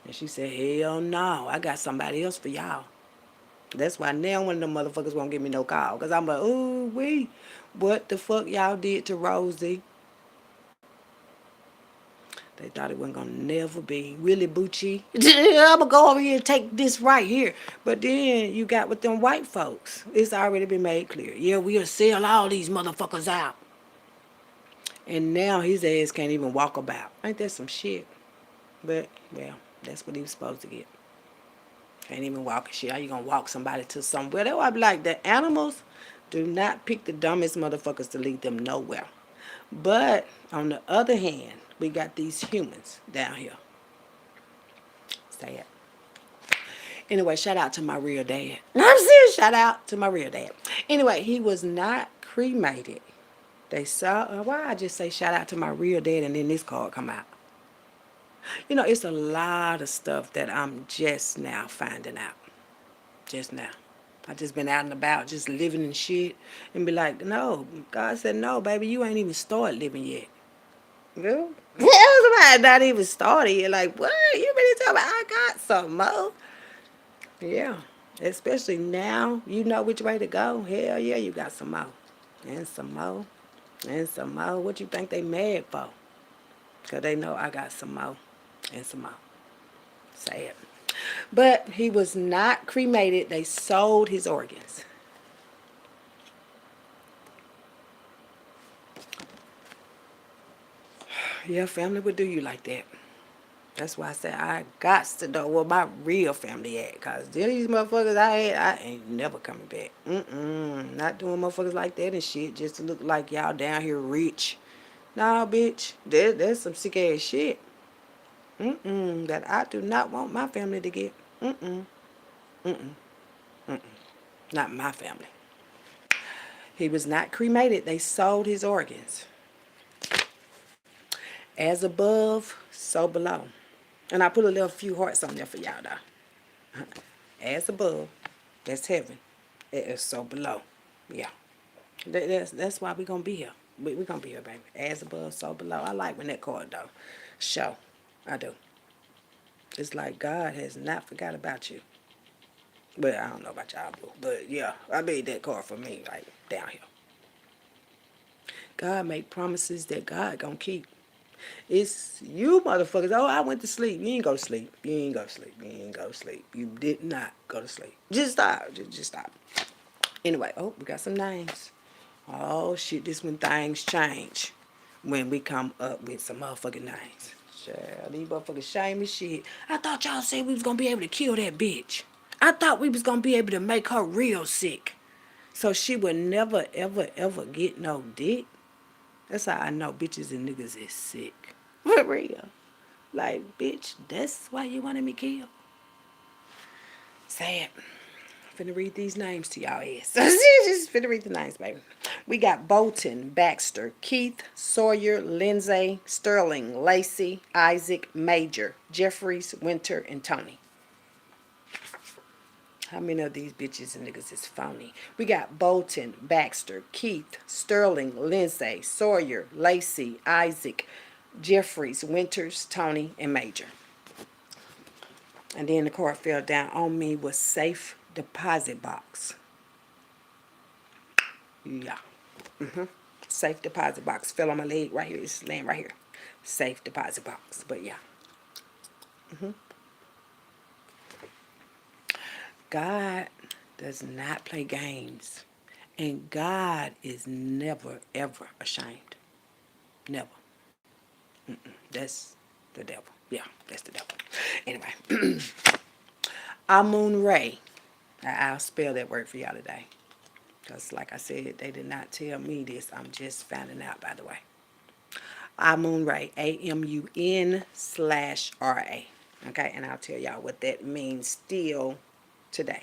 And she said, hell no, I got somebody else for y'all. That's why now one of them motherfuckers won't give me no call. Because I'm like, ooh, what the fuck y'all did to Rosie? They thought it wasn't going to never be. Really, Bucci? I'm going to go over here and take this right here. But then you got with them white folks. It's already been made clear. Yeah, we'll sell all these motherfuckers out. And now his ass can't even walk about. Ain't that some shit? But, well, that's what he was supposed to get. Can't even walk and shit. How you gonna walk somebody to somewhere? That's why I be like, the animals do not pick the dumbest motherfuckers to lead them nowhere. But on the other hand, we got these humans down here. Sad. Anyway, shout out to my real dad. I'm serious. Shout out to my real dad. Anyway, he was not cremated. They saw. Why I just say shout out to my real dad and then this card come out? It's a lot of stuff that I'm just now finding out. Just now. I just been out and about, just living and shit, and be like, no. God said, no, baby, you ain't even started living yet. Well, somebody not even started. You're like, what? You really talking about? I got some more. Yeah, especially now, you know which way to go. Hell yeah, you got some more, and some more, and some more. What you think they mad for? Cause they know I got some more, and some more. Say it. But he was not cremated. They sold his organs. Yeah, family would do you like that. That's why I said I got to know where my real family at. Cause these motherfuckers I had, I ain't never coming back. Not doing motherfuckers like that and shit just to look like y'all down here rich. Nah, bitch, there's some sick ass shit. That I do not want my family to get. Not my family. He was not cremated. They sold his organs. As above, so below. And I put a little few hearts on there for y'all though. As above, that's heaven. It is so below. Yeah. That's why we gonna be here. We gonna be here, baby. As above, so below. I like when that card though. Show. I do. It's like God has not forgot about you. But I don't know about y'all, boo. But yeah, I made that card for me, like down here. God make promises that God gonna keep. It's you motherfuckers. Oh, I went to sleep. You ain't go to sleep. You ain't go to sleep. You ain't go to sleep. You did not go to sleep. Just stop. Just stop. Anyway, oh, we got some names. Oh shit, this when things change. When we come up with some motherfucking names. Child, these motherfuckers shame as shit. I thought y'all said we was gonna be able to kill that bitch. I thought we was gonna be able to make her real sick. So she would never, ever, ever get no dick. That's how I know bitches and niggas is sick. For real. Like, bitch, that's why you wanted me killed. Sad. Finna read these names to y'all ass. Just finna read the names, baby. We got Bolton, Baxter, Keith, Sawyer, Lindsay, Sterling, Lacey, Isaac, Major, Jeffries, Winter, and Tony. How many of these bitches and niggas is phony? We got Bolton, Baxter, Keith, Sterling, Lindsay, Sawyer, Lacey, Isaac, Jeffries, Winters, Tony, and Major. And then the card fell down on me was safe deposit box. Yeah. Safe deposit box. Fell on my leg right here. It's laying right here. Safe deposit box. But yeah. God does not play games. And God is never, ever ashamed. Never. That's the devil. Yeah, that's the devil. Anyway. Amun Ray. I'll spell that word for y'all today. Because like I said, they did not tell me this. I'm just finding out, by the way. Amun Ray. AMUN/RA. Okay, and I'll tell y'all what that means still today.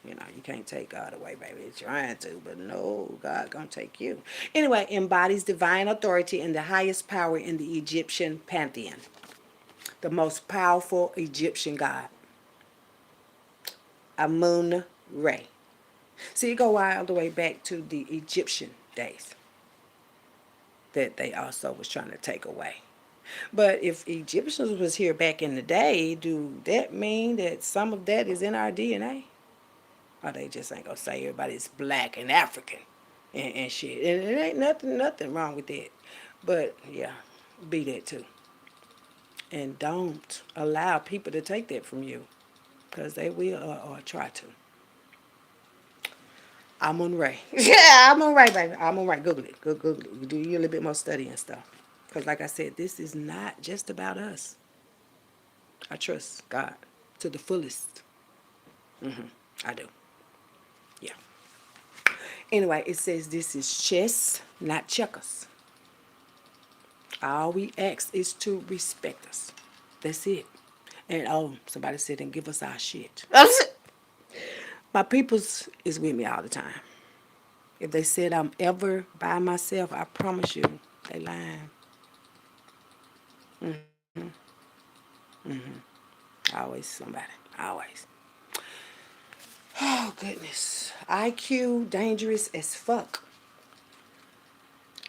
You know, you can't take God away, baby. It's trying to, but no, God gonna take you. Anyway, embodies divine authority and the highest power in the Egyptian pantheon. The most powerful Egyptian god, Amun Re. See, it go all the way back to the Egyptian days that they also was trying to take away. But if Egyptians was here back in the day, do that mean that some of that is in our DNA? Or they just ain't gonna say everybody's black and African and shit. And it ain't nothing wrong with that. But yeah, be that too. And don't allow people to take that from you. Because they will or try to. I'm on Ray. Yeah, I'm on Ray, baby. I'm on Ray. Google it. Google it. Do you a little bit more study and stuff. Because like I said, this is not just about us. I trust God to the fullest. I do. Yeah. Anyway, it says this is chess, not checkers. All we ask is to respect us. That's it. And oh, somebody said, and give us our shit. My peoples is with me all the time. If they said I'm ever by myself, I promise you, they lying. Always somebody. Always. Oh, goodness. IQ, dangerous as fuck.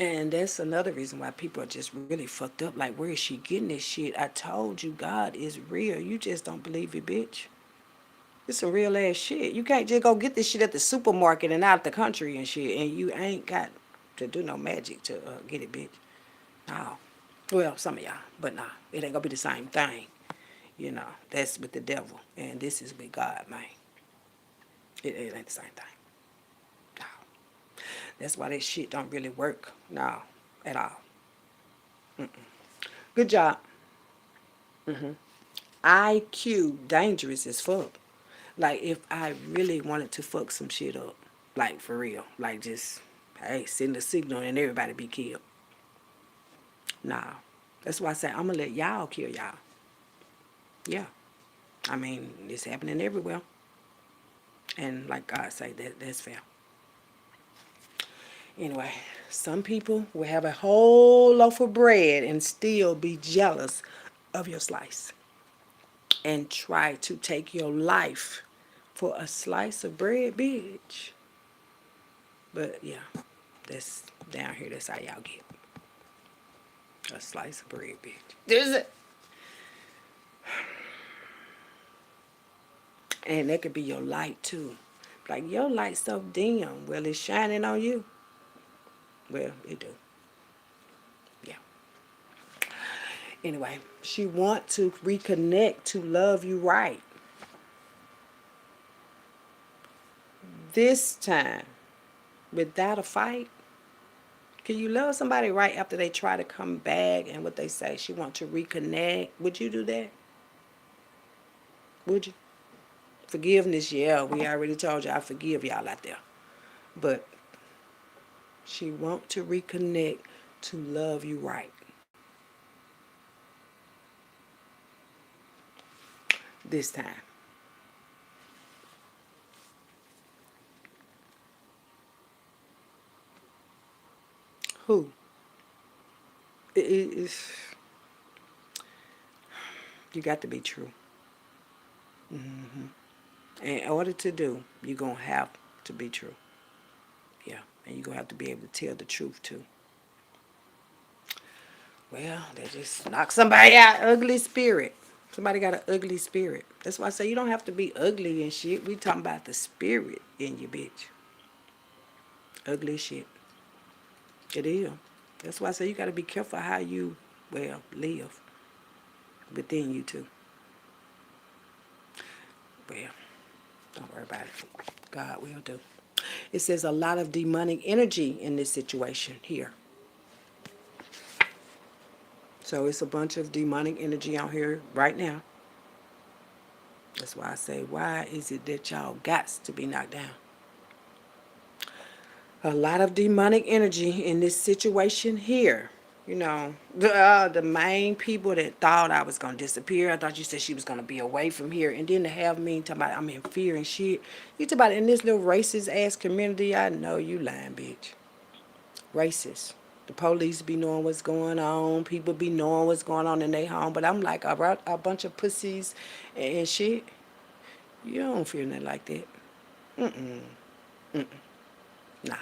And that's another reason why people are just really fucked up. Like, where is she getting this shit? I told you God is real. You just don't believe it, bitch. It's some real ass shit. You can't just go get this shit at the supermarket and out the country and shit, and you ain't got to do no magic to get it, bitch. No. Well, some of y'all, but nah, it ain't gonna be the same thing. You know, that's with the devil, and this is with God, man. It ain't the same thing. No. That's why that shit don't really work. No, at all. Good job. IQ, dangerous as fuck. Like, if I really wanted to fuck some shit up, like, for real, like, just, hey, send a signal and everybody be killed. Nah. That's why I say I'm gonna let y'all kill y'all. Yeah. I mean, it's happening everywhere. And like God say, that's fair. Anyway, some people will have a whole loaf of bread and still be jealous of your slice and try to take your life for a slice of bread, bitch. But yeah, that's down here. That's how y'all get a slice of bread, bitch. There's it. And that could be your light too. Like, your light so dim. Well, it's shining on you. Well, it do. Yeah. Anyway, she want to reconnect to love you right. This time, without a fight. Can you love somebody right after they try to come back and what they say? She want to reconnect. Would you do that? Would you? Forgiveness, yeah. We already told you I forgive y'all out there. But she want to reconnect to love you right. This time. Who? It's, you got to be true. In order to do, you're going to have to be true. Yeah. And you're going to have to be able to tell the truth too. Well, they just knock somebody out. Ugly spirit. Somebody got an ugly spirit. That's why I say you don't have to be ugly and shit. We talking about the spirit in you, bitch. Ugly shit. It is. That's why I say you got to be careful how you, well, live within you too. Well, don't worry about it. God will do. It says a lot of demonic energy in this situation here. So it's a bunch of demonic energy out here right now. That's why I say, why is it that y'all got to be knocked down? A lot of demonic energy in this situation here. You know, the main people that thought I was going to disappear. I thought you said she was going to be away from here. And then to have me talking about I'm in fear and shit. You talk about in this little racist ass community. I know you lying, bitch. Racist. The police be knowing what's going on. People be knowing what's going on in their home. But I'm like, a bunch of pussies and shit. You don't feel nothing like that. Nah.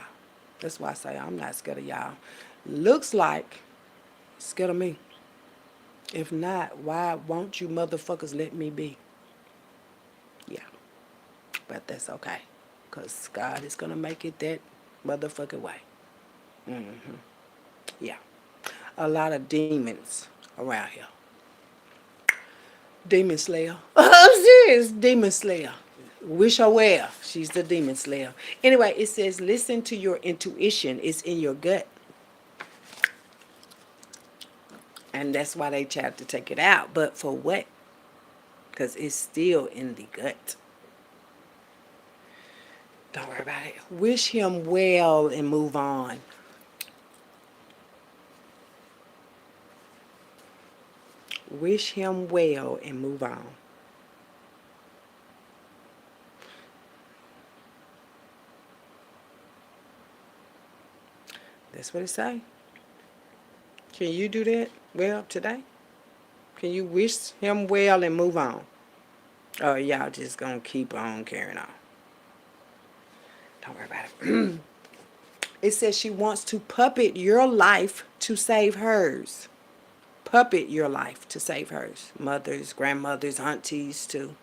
That's why I say I'm not scared of y'all. Looks like scared of me. If not, why won't you motherfuckers let me be? Yeah. But that's okay. Because God is going to make it that motherfucking way. Yeah. A lot of demons around here. Demon Slayer. I'm serious. Demon Slayer. Wish her well. She's the demon slayer. Anyway, it says listen to your intuition. It's in your gut. And that's why they tried to take it out. But for what? Because it's still in the gut. Don't worry about it. Wish him well and move on. Wish him well and move on. That's what it say. Can you do that? Well, today? Can you wish him well and move on? Or y'all just gonna keep on carrying on? Don't worry about it. It says she wants to puppet your life to save hers. Puppet your life to save hers. Mothers, grandmothers, aunties too.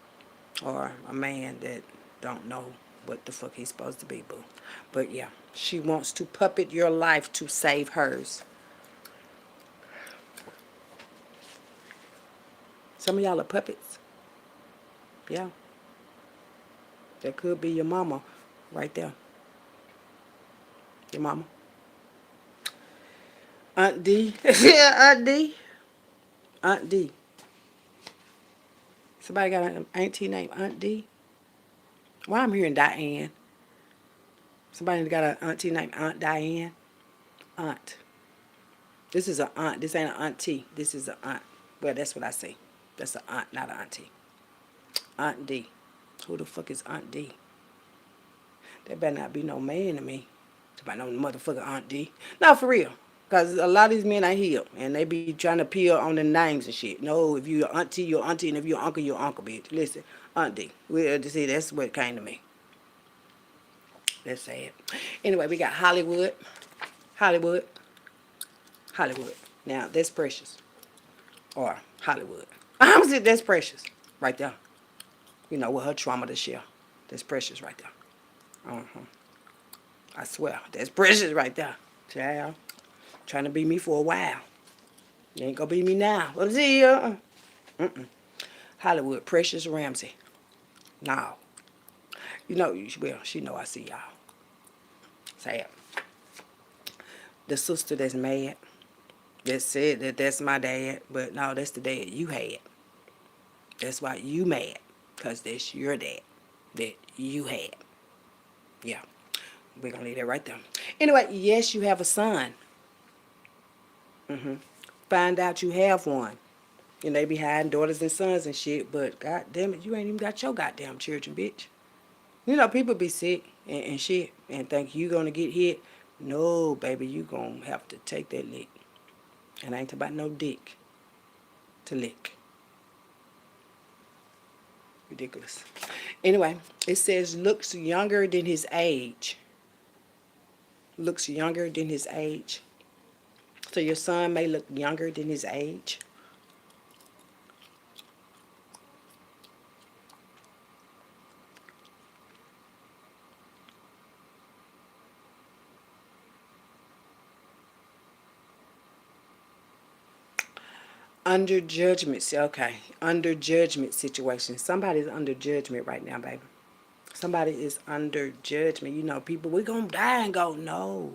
Or a man that don't know what the fuck he's supposed to be, boo. But yeah, she wants to puppet your life to save hers. Some of y'all are puppets. Yeah. That could be your mama right there. Your mama. Aunt D. Yeah, Aunt D. Aunt D. Somebody got an auntie named Aunt D? Why I'm hearing Diane? Somebody got an auntie named Aunt Diane? Aunt. This is an aunt. This ain't an auntie. This is an aunt. Well, that's what I say. That's an aunt, not an auntie. Aunt D. Who the fuck is Aunt D? That better not be no man to me. Somebody know motherfucker Aunt D. No, for real. Because a lot of these men I hear, and they be trying to peel on the names and shit. No, if you're auntie, you're auntie, and if you're uncle, you're uncle, bitch. Listen, Aunt D. See, that's what came to me. That's sad. Anyway, we got Hollywood. Hollywood. Hollywood. Now, that's Precious. Or Hollywood. I'm saying that's Precious. Right there. You know, with her trauma to share. That's Precious right there. Uh-huh. I swear. That's Precious right there. Child. Trying to be me for a while. You ain't gonna be me now. Let's see. Hollywood. Precious Ramsey. No. You know, well, she know I see y'all. Sad. The sister that's mad. That said that that's my dad. But no, that's the dad you had. That's why you mad. Because that's your dad that you had. Yeah. We're going to leave that right there. Anyway, yes, you have a son. Find out you have one. And they be hiding daughters and sons and shit. But god damn it, you ain't even got your goddamn children, bitch. You know, people be sick and shit and think you going to get hit. No, baby, you going to have to take that lick. And I ain't talking about no dick to lick. Ridiculous. Anyway, it says looks younger than his age. Looks younger than his age. So your son may look younger than his age. Under judgment. Okay. Under judgment situation. Somebody's under judgment right now, baby. Somebody is under judgment. You know, people, we're going to die and go, no.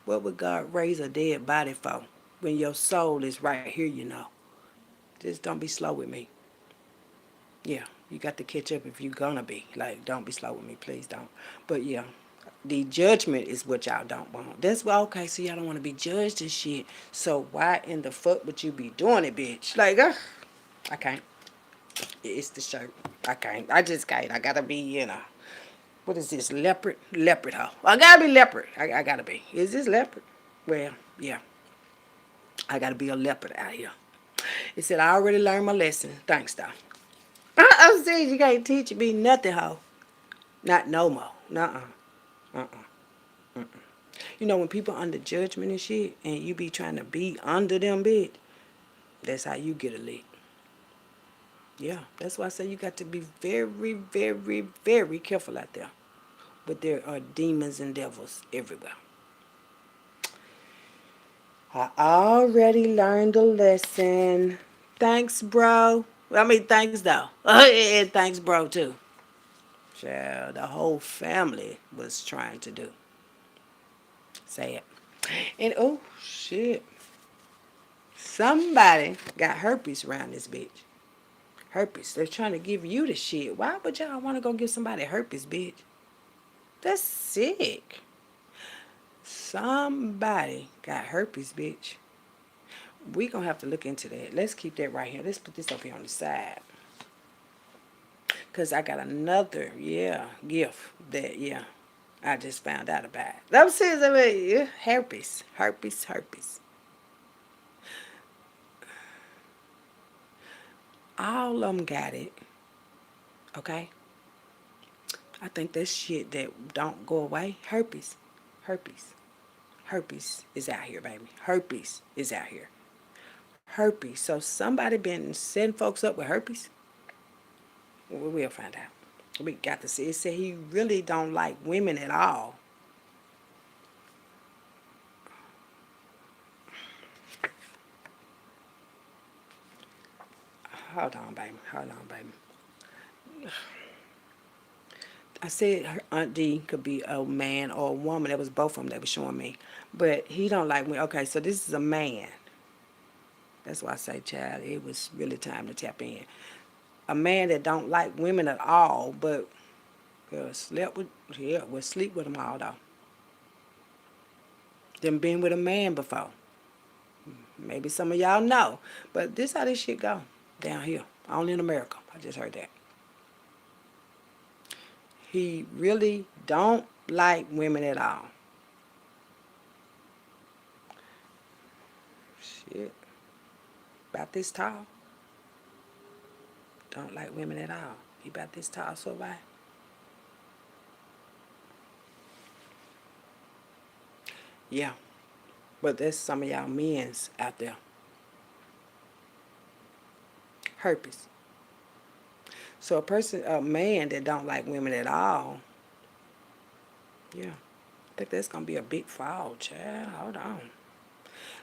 What would God raise a dead body for? When your soul is right here, you know. Just don't be slow with me. Yeah, you got to catch up if you're gonna be. Like, don't be slow with me, please don't. But yeah, the judgment is what y'all don't want. That's why, okay, so y'all don't want to be judged and shit. So why in the fuck would you be doing it, bitch? Like, I can't. It's the shirt. I can't. I just can't. I gotta be, what is this, leopard? Leopard, huh? I gotta be leopard. I gotta be. Is this leopard? Well, yeah. I gotta be a leopard out here. It said, I already learned my lesson. Thanks, though. I'm saying you can't teach me nothing, ho. Not no more. Nuh-uh. You know, when people under judgment and shit, and you be trying to be under them, bitch, that's how you get a lick. Yeah, that's why I say you got to be very, very, very careful out there. But there are demons and devils everywhere. I already learned a lesson. Thanks, bro. I mean, thanks, though. And thanks, bro, too. Child, the whole family was trying to do. Sad. And, oh, shit. Somebody got herpes around this bitch. Herpes. They're trying to give you the shit. Why would y'all want to go give somebody herpes, bitch? That's sick. Somebody got herpes, bitch. We gonna have to look into that. Let's keep that right here. Let's put this up here on the side. Because I got another, gift that, I just found out about. I'm serious. I mean, herpes. Herpes, herpes. All of them got it. Okay? I think that's shit that don't go away. Herpes. Herpes. Herpes is out here, baby. Herpes is out here. Herpes. So somebody been setting folks up with herpes? We'll find out. We got to see. It said he really don't like women at all. Hold on, baby. Hold on, baby. I said her Aunt D could be a man or a woman. That was both of them that was showing me. But he don't like women. Okay, so this is a man. That's why I say, child, it was really time to tap in. A man that don't like women at all, but slept with, yeah, will sleep with them all though. Them been with a man before. Maybe some of y'all know, but this how this shit go down here, only in America. I just heard that. He really don't like women at all. Shit, about this tall. Don't like women at all. He about this tall, so bad. Yeah, but there's some of y'all men's out there. Herpes. So a man that don't like women at all, yeah, I think that's gonna be a big fall, child. Hold on.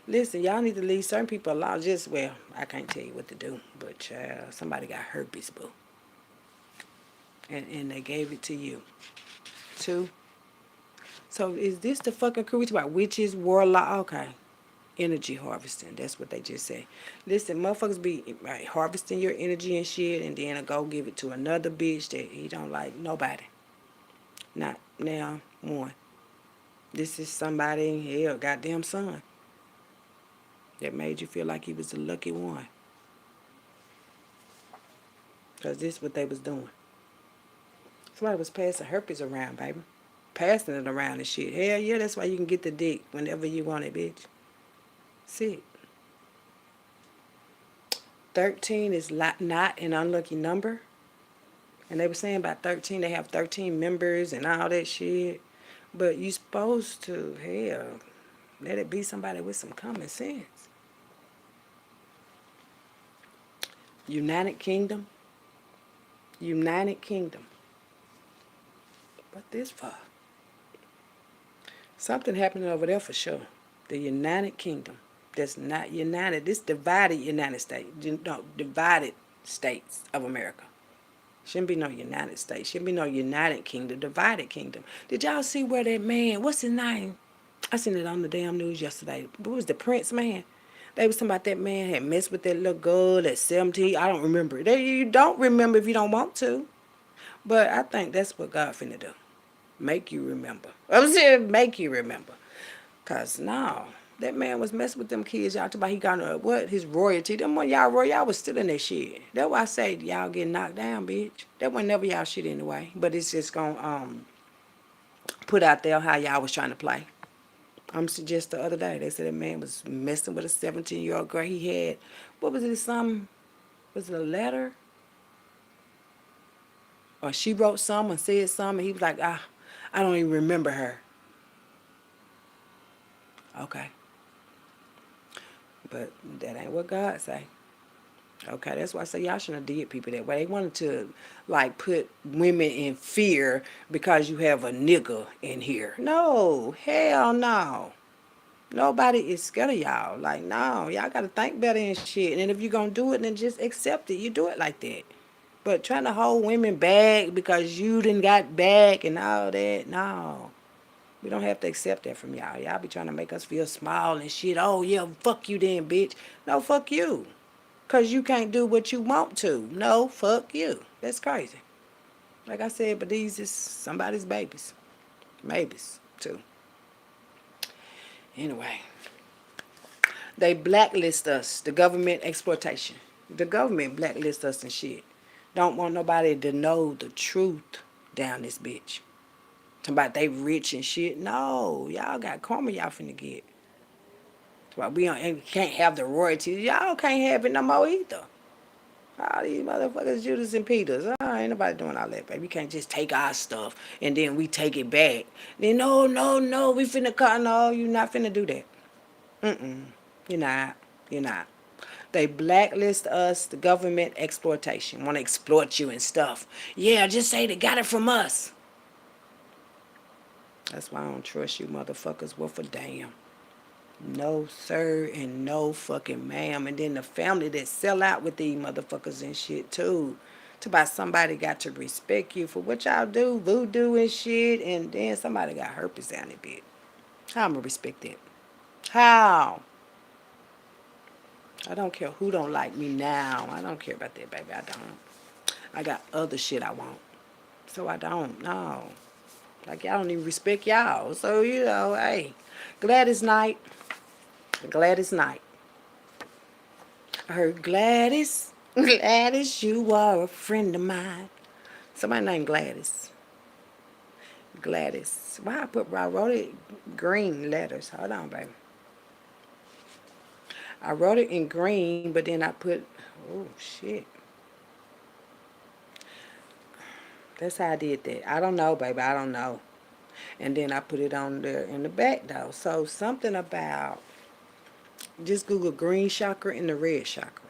Listen, y'all need to leave certain people alone. Just well, I can't tell you what to do, but child, somebody got herpes, boo, and they gave it to you, too. So is this the fucking crew we talk about? Witches, warlock? Okay. Energy harvesting. That's what they just say. Listen, motherfuckers be right, harvesting your energy and shit, and then I go give it to another bitch that he don't like nobody. Not now one. This is somebody, hell, goddamn son, that made you feel like he was the lucky one. Because this is what they was doing. Somebody was passing herpes around, baby. Passing it around and shit. Hell yeah, that's why you can get the dick whenever you want it, bitch. Sick. 13 is not an unlucky number. And they were saying about 13, they have 13 members and all that shit. But you supposed to, hell, let it be somebody with some common sense. United Kingdom. United Kingdom. What this for? Something happening over there for sure. The United Kingdom. That's not united. This divided United States. No, divided states of America. Shouldn't be no United States. Shouldn't be no United Kingdom. Divided Kingdom. Did y'all see where that man, what's his name? I seen it on the damn news yesterday. What was the Prince man? They was talking about that man had messed with that little girl at 17. I don't remember. You don't remember if you don't want to. But I think that's what God finna do. Make you remember. I'm saying make you remember. Cause no, that man was messing with them kids. Y'all talking about he got what? His royalty. Them one y'all was still in that shit. That's why I say y'all get knocked down, bitch. That wasn't never y'all shit anyway. But it's just gonna put out there how y'all was trying to play. Just the other day they said that man was messing with a 17-year-old girl. He had what was it? Was it a letter? Or she wrote something and said something. And he was like, I don't even remember her. Okay. But that ain't what God say. Okay, that's why I say y'all shouldn't have did people that way. They wanted to like put women in fear because you have a nigga in here. No, hell no. Nobody is scared of y'all. Like, no, y'all gotta think better and shit. And if you're gonna do it, then just accept it. You do it like that. But trying to hold women back because you done got back and all that, no. We don't have to accept that from y'all. Y'all be trying to make us feel small and shit. Oh, yeah, fuck you then, bitch. No, fuck you. Because you can't do what you want to. No, fuck you. That's crazy. Like I said, but these is somebody's babies. Maybes, too. Anyway. They blacklist us. The government exploitation. The government blacklist us and shit. Don't want nobody to know the truth down this bitch. Talking about they rich and shit. No, y'all got karma y'all finna get. That's why we can't have the royalties. Y'all can't have it no more either. All these motherfuckers, Judas and Peters. Ain't nobody doing all that, baby. You can't just take our stuff and then we take it back. Then, no, no, no, we finna cut. No, you not finna do that. Mm-mm. You're not. You're not. They blacklist us, the government exploitation. Want to exploit you and stuff. Yeah, just say they got it from us. That's why I don't trust you motherfuckers worth a damn. No, sir, and no fucking ma'am. And then the family that sell out with these motherfuckers and shit, too. To about somebody got to respect you for what y'all do, voodoo and shit, and then somebody got herpes down their bit. How I'ma respect that? How? I don't care who don't like me now. I don't care about that, baby. I don't. I got other shit I want. So I don't. No. Like, y'all don't even respect y'all. So, hey. Gladys night. Gladys night. I heard Gladys. Gladys, you are a friend of mine. Somebody named Gladys. Gladys. Why I wrote it green letters. Hold on, baby. I wrote it in green, but then I put, oh, shit. That's how I did that. I don't know, baby. I don't know. And then I put it on there in the back, though. So something about, just Google green chakra and the red chakra.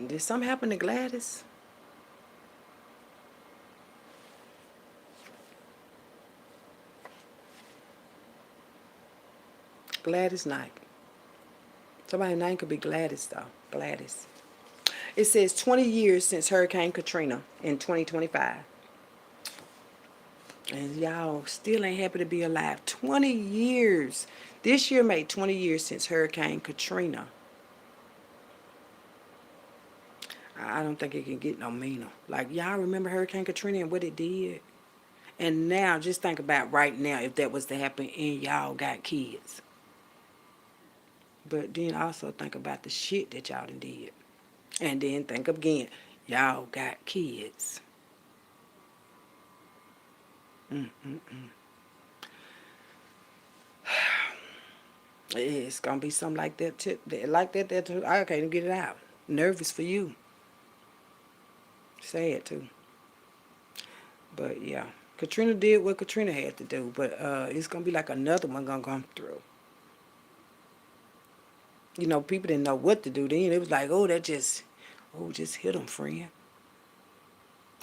Did something happen to Gladys? Gladys Knight. Somebody's name could be Gladys, though. Gladys. It says 20 years since Hurricane Katrina in 2025. And y'all still ain't happy to be alive. 20 years. This year made 20 years since Hurricane Katrina. I don't think it can get no meaner. Like, y'all remember Hurricane Katrina and what it did? And now, just think about right now if that was to happen and y'all got kids. But then also think about the shit that y'all done did. And then think again, y'all got kids. Mm-mm-mm. It's gonna be something like that too. Like that too. I can't even get it out. Nervous for you. Sad too. But yeah. Katrina did what Katrina had to do. But it's gonna be like another one gonna come through. People didn't know what to do then. It was like, just hit them, friend.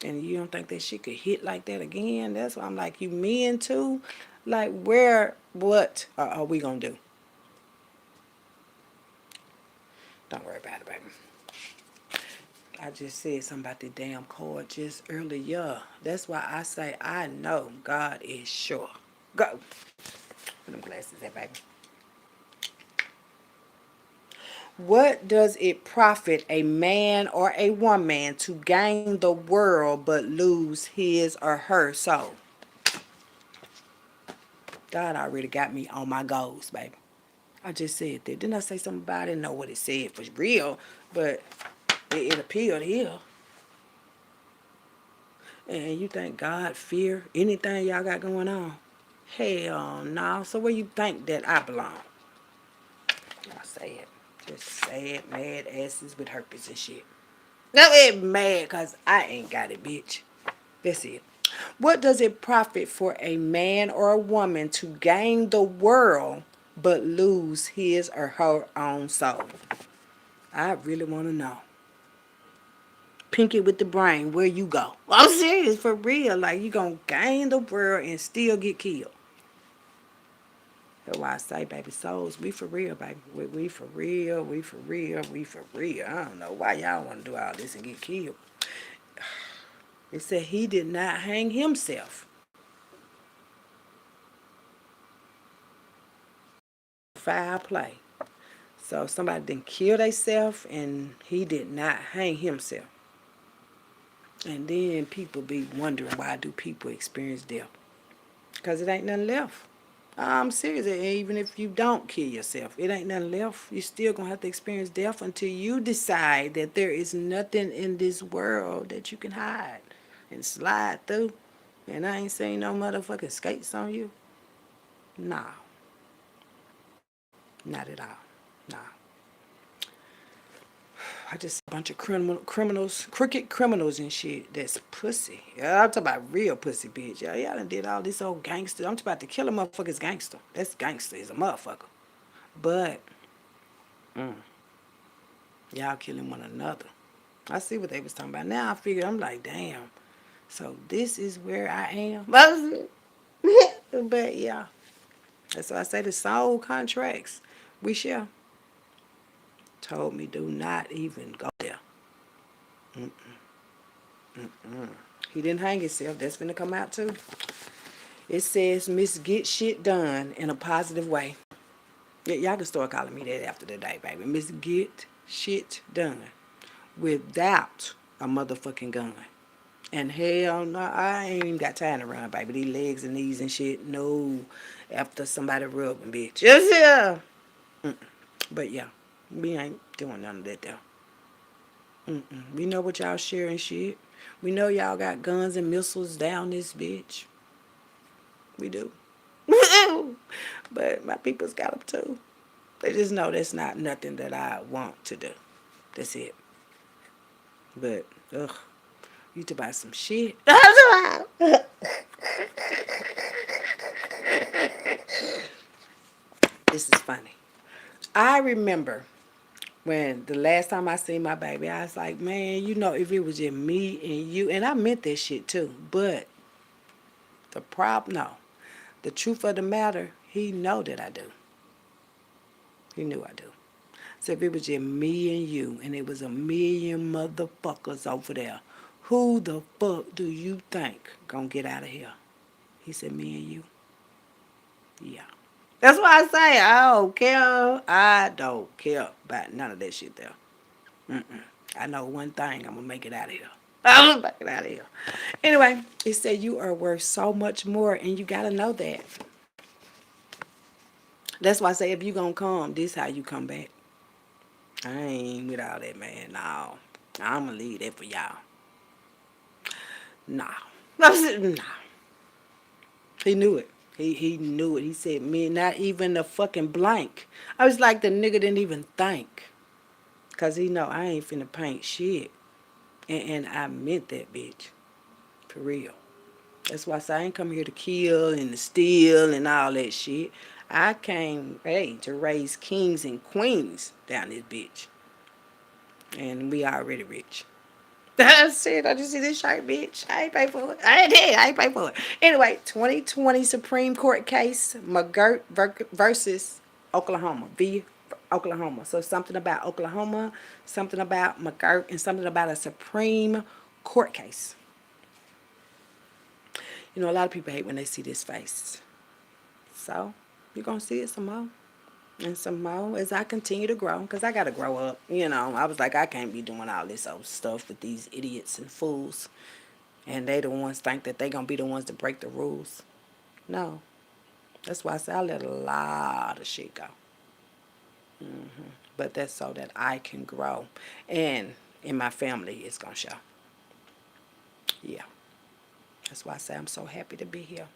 And you don't think that shit could hit like that again? That's why I'm like, you men too? Like, what are we gonna do? Don't worry about it, baby. I just said something about the damn card just earlier. That's why I say I know God is sure. Go. Put them glasses there, baby. What does it profit a man or a woman to gain the world but lose his or her soul? God already got me on my goals, baby. I just said that. Didn't I say something about it? I didn't know what it said for real, but it appeared here. And you think God fear anything y'all got going on? Hell no. So where you think that I belong? I say it. Just say it, mad asses with herpes and shit. No, it mad because I ain't got it, bitch. That's it. What does it profit for a man or a woman to gain the world but lose his or her own soul? I really want to know. Pinky with the brain, where you go? I'm serious, for real. Like, you gonna gain the world and still get killed. That's why I say, baby, souls, we for real, baby. We for real, we for real, we for real. I don't know why y'all want to do all this and get killed. It said he did not hang himself. Foul play. So somebody didn't kill themselves and he did not hang himself. And then people be wondering, why do people experience death? Because it ain't nothing left. I'm serious. Even if you don't kill yourself, it ain't nothing left. You still gonna have to experience death until you decide that there is nothing in this world that you can hide and slide through. And I ain't seen no motherfucking skates on you. Nah. Not at all. No. I just a bunch of criminals, crooked criminals and shit. That's pussy. Yeah, I'm talking about real pussy, bitch. Yeah, y'all done did all this old gangster. I'm talking about to kill a motherfucker's gangster. That's gangster is a motherfucker. But y'all killing one another. I see what they was talking about. Now I figure I'm like, damn. So this is where I am. But yeah, that's why I say the soul contracts. We shall told me do not even go there. He didn't hang himself. That's gonna come out too. It says Miss Get Shit Done in a positive way. Y'all can start calling me that after the day, baby. Miss Get Shit Done without a motherfucking gun. And hell no, I ain't even got time to run, baby. These legs and knees and shit, no. After somebody rubbing, bitch. Yes, yeah. But yeah, we ain't doing none of that though. We know what y'all sharing shit. We know y'all got guns and missiles down this bitch. We do. But my people's got them too. They just know that's not nothing that I want to do. That's it. But, ugh, you to buy some shit. This is funny. I remember when the last time I seen my baby, I was like, man, you know, if it was just me and you, and I meant that shit too. But the problem, no. The truth of the matter, he know that I do. He knew I do. So if it was just me and you, and it was a million motherfuckers over there, who the fuck do you think gonna get out of here? He said, me and you. Yeah. That's why I say I don't care. I don't care about none of that shit there. I know one thing. I'm gonna make it out of here. I'm gonna make it out of here. Anyway, it said you are worth so much more, and you gotta know that. That's why I say if you gonna come, this how you come back. I ain't with all that, man. No, I'm gonna leave that for y'all. Nah, nah. He knew it. He knew it. He said, "Me, not even a fucking blank." I was like, the nigga didn't even think, cause he know I ain't finna paint shit, and I meant that, bitch, for real. That's why I say I ain't come here to kill and to steal and all that shit. I came, hey, to raise kings and queens down this bitch, and we already rich. That's it. I just see this shirt, bitch. I ain't pay for it. I ain't did. I ain't pay for it. Anyway, 2020 Supreme Court case, McGirt versus Oklahoma. V. Oklahoma. So something about Oklahoma, something about McGirt, and something about a Supreme Court case. You know, a lot of people hate when they see this face. So you're going to see it some more. And some more as I continue to grow, because I got to grow up. You know, I was like, I can't be doing all this old stuff with these idiots and fools. And they the ones think that they going to be the ones to break the rules. No. That's why I say I let a lot of shit go. But that's so that I can grow. And in my family, it's going to show. Yeah. That's why I say I'm so happy to be here.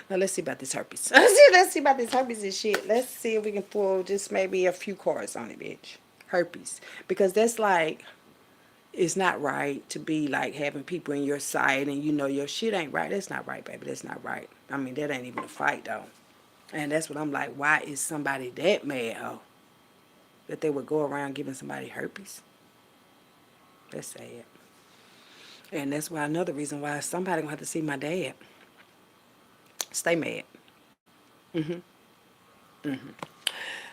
Now let's see about this herpes. Let's see about this herpes and shit. Let's see if we can pull just maybe a few cards on it, bitch. Herpes. Because that's like, it's not right to be like having people in your sight and you know your shit ain't right. That's not right, baby. That's not right. I mean, that ain't even a fight, though. And that's what I'm like, why is somebody that mad, oh, that they would go around giving somebody herpes? That's sad. And that's why another reason why somebody gonna have to see my dad. Stay mad.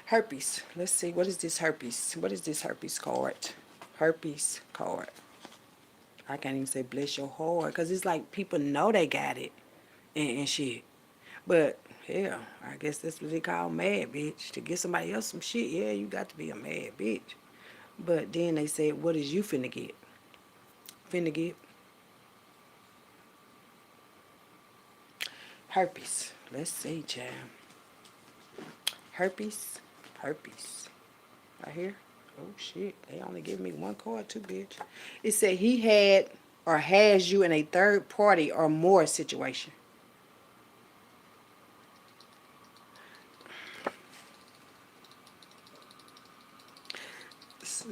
Herpes. Let's see. What is this herpes? What is this herpes card? Herpes card. I can't even say bless your heart because it's like people know they got it and shit. But hell, I guess that's what they call mad bitch. To get somebody else some shit, yeah, you got to be a mad bitch. But then they said, what is you finna get? Finna get herpes. Let's see, child. Herpes. Herpes. Right here. Oh shit. They only give me one card too, bitch. It said he had or has you in a third party or more situation.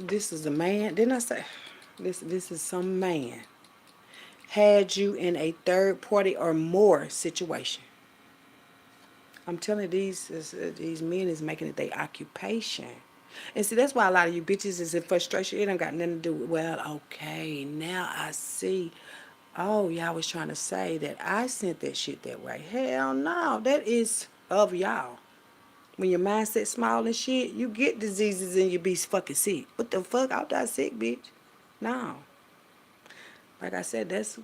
This is a man. Didn't I say this is some man had you in a third party or more situation. I'm telling you, these men is making it their occupation. And see, that's why a lot of you bitches is in frustration. It don't got nothing to do with, well, okay, now I see. Oh, y'all was trying to say that I sent that shit that way. Hell no, that is of y'all. When your mindset small and shit, you get diseases and you be fucking sick. What the fuck? I'm not sick, bitch. No. Like I said, that's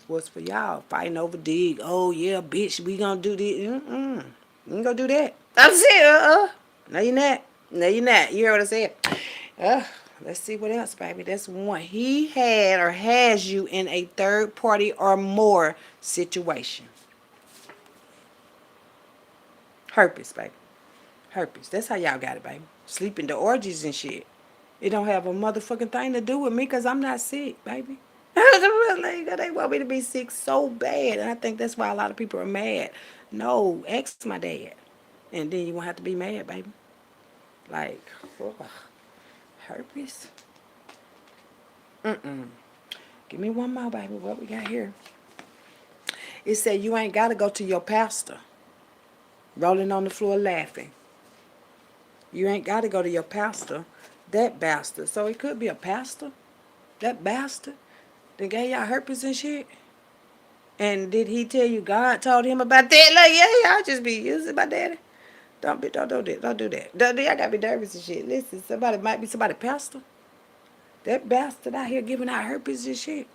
what's for y'all. Fighting over dig. Oh, yeah, bitch, we gonna do this. Mm-mm. You ain't gonna do that. I'm saying, No, you're not. No, you're not. You heard what I said? Uh, let's see what else, baby. That's one. He had or has you in a third party or more situation. Herpes, baby. Herpes. That's how y'all got it, baby. Sleeping the orgies and shit. It don't have a motherfucking thing to do with me because I'm not sick, baby. They want me to be sick so bad. And I think that's why a lot of people are mad. No, ask my dad. And then you won't have to be mad, baby. Like, ugh, herpes? Mm-mm. Give me one more, baby. What we got here? It said you ain't got to go to your pastor. Rolling on the floor laughing. You ain't got to go to your pastor. That bastard. So it could be a pastor. That bastard. That gave y'all herpes and shit. And did he tell you God told him about that? Like, yeah, I'll just be using my daddy. Don't do that. Don't do that. Y'all got me nervous and shit. Listen, somebody might be somebody pastor. That bastard out here giving out herpes and shit.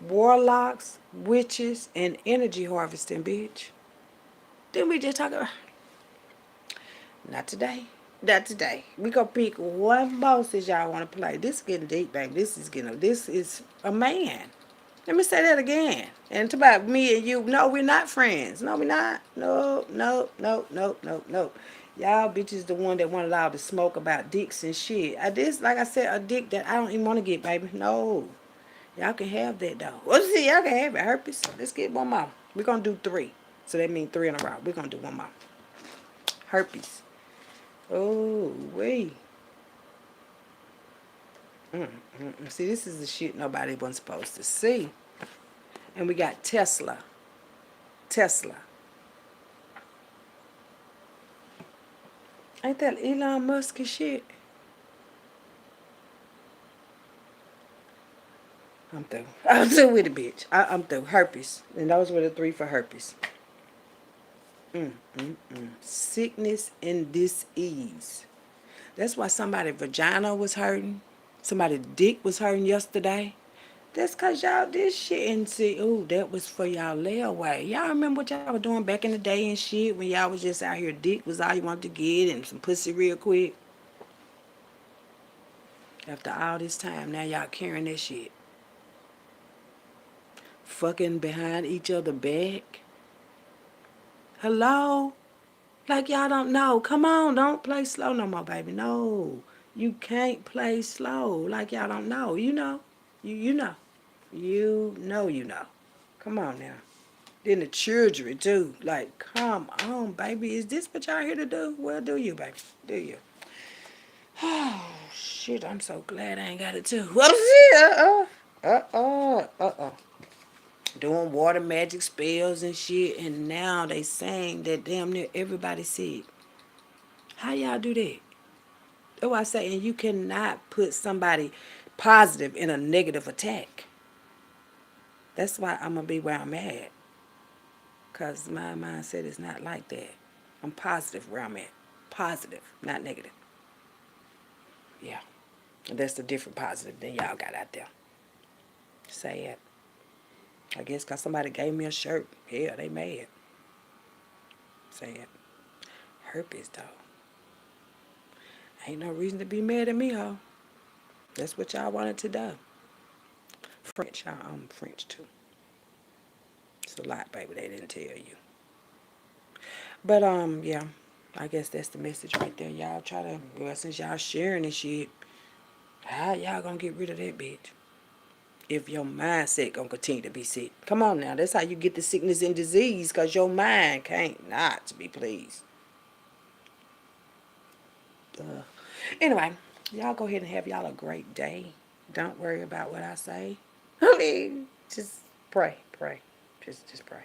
Warlocks, witches, and energy harvesting, bitch. Didn't we just talk about? Not today. Not today. We gonna pick one more since y'all want to play. This is getting deep, baby. This is a man. Let me say that again. And it's about me and you. No, we're not friends. No, we're not. No, no, no, no, no, no. Y'all bitches the one that want allowed to smoke about dicks and shit. This, like I said, a dick that I don't even want to get, baby. No. Y'all can have that, though. Well, see, y'all can have it. Herpes. Let's get one more. We're going to do 3. So that means 3 in a row. We're going to do one more. Herpes. Oh, wait. See, this is the shit nobody wasn't supposed to see. And we got Tesla. Tesla. Ain't that Elon Musk and shit? I'm through. I'm through with it, bitch. I'm through. Herpes. And those were the 3 for herpes. Sickness and disease. That's why somebody's vagina was hurting. Somebody's dick was hurting yesterday. That's because y'all did shit and see, ooh, that was for y'all layaway. Y'all remember what y'all were doing back in the day and shit when y'all was just out here, dick was all you wanted to get and some pussy real quick? After all this time, now y'all carrying that shit. Fucking behind each other back. Hello? Like y'all don't know. Come on, don't play slow no more, baby. No. You can't play slow. Like y'all don't know. You know. You know. You know. Come on now. Then the children too. Like, come on, baby. Is this what y'all here to do? Well, do you, baby. Do you? Oh, shit. I'm so glad I ain't got it too. Well, doing water magic spells and shit, and now they saying that damn near everybody sick. How y'all do that? That's why I say, and you cannot put somebody positive in a negative attack. That's why I'm gonna be where I'm at, cause my mindset is not like that. I'm positive where I'm at. Positive, not negative. Yeah, and that's the different positive than y'all got out there. Say it. I guess cause somebody gave me a shirt. Yeah, they mad. Say it. Herpes though. Ain't no reason to be mad at me, ho. That's what y'all wanted to do. French, I'm French too. It's a lot, baby. They didn't tell you. But yeah. I guess that's the message right there. Y'all try to, well, since y'all sharing this shit, how y'all gonna get rid of that bitch? If your mindset gonna continue to be sick. Come on now. That's how you get the sickness and disease, cause your mind can't not to be pleased. Anyway, y'all go ahead and have y'all a great day. Don't worry about what I say. I mean, just pray, pray. Just pray.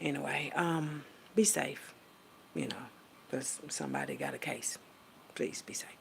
Anyway, be safe, you know, because somebody got a case. Please be safe.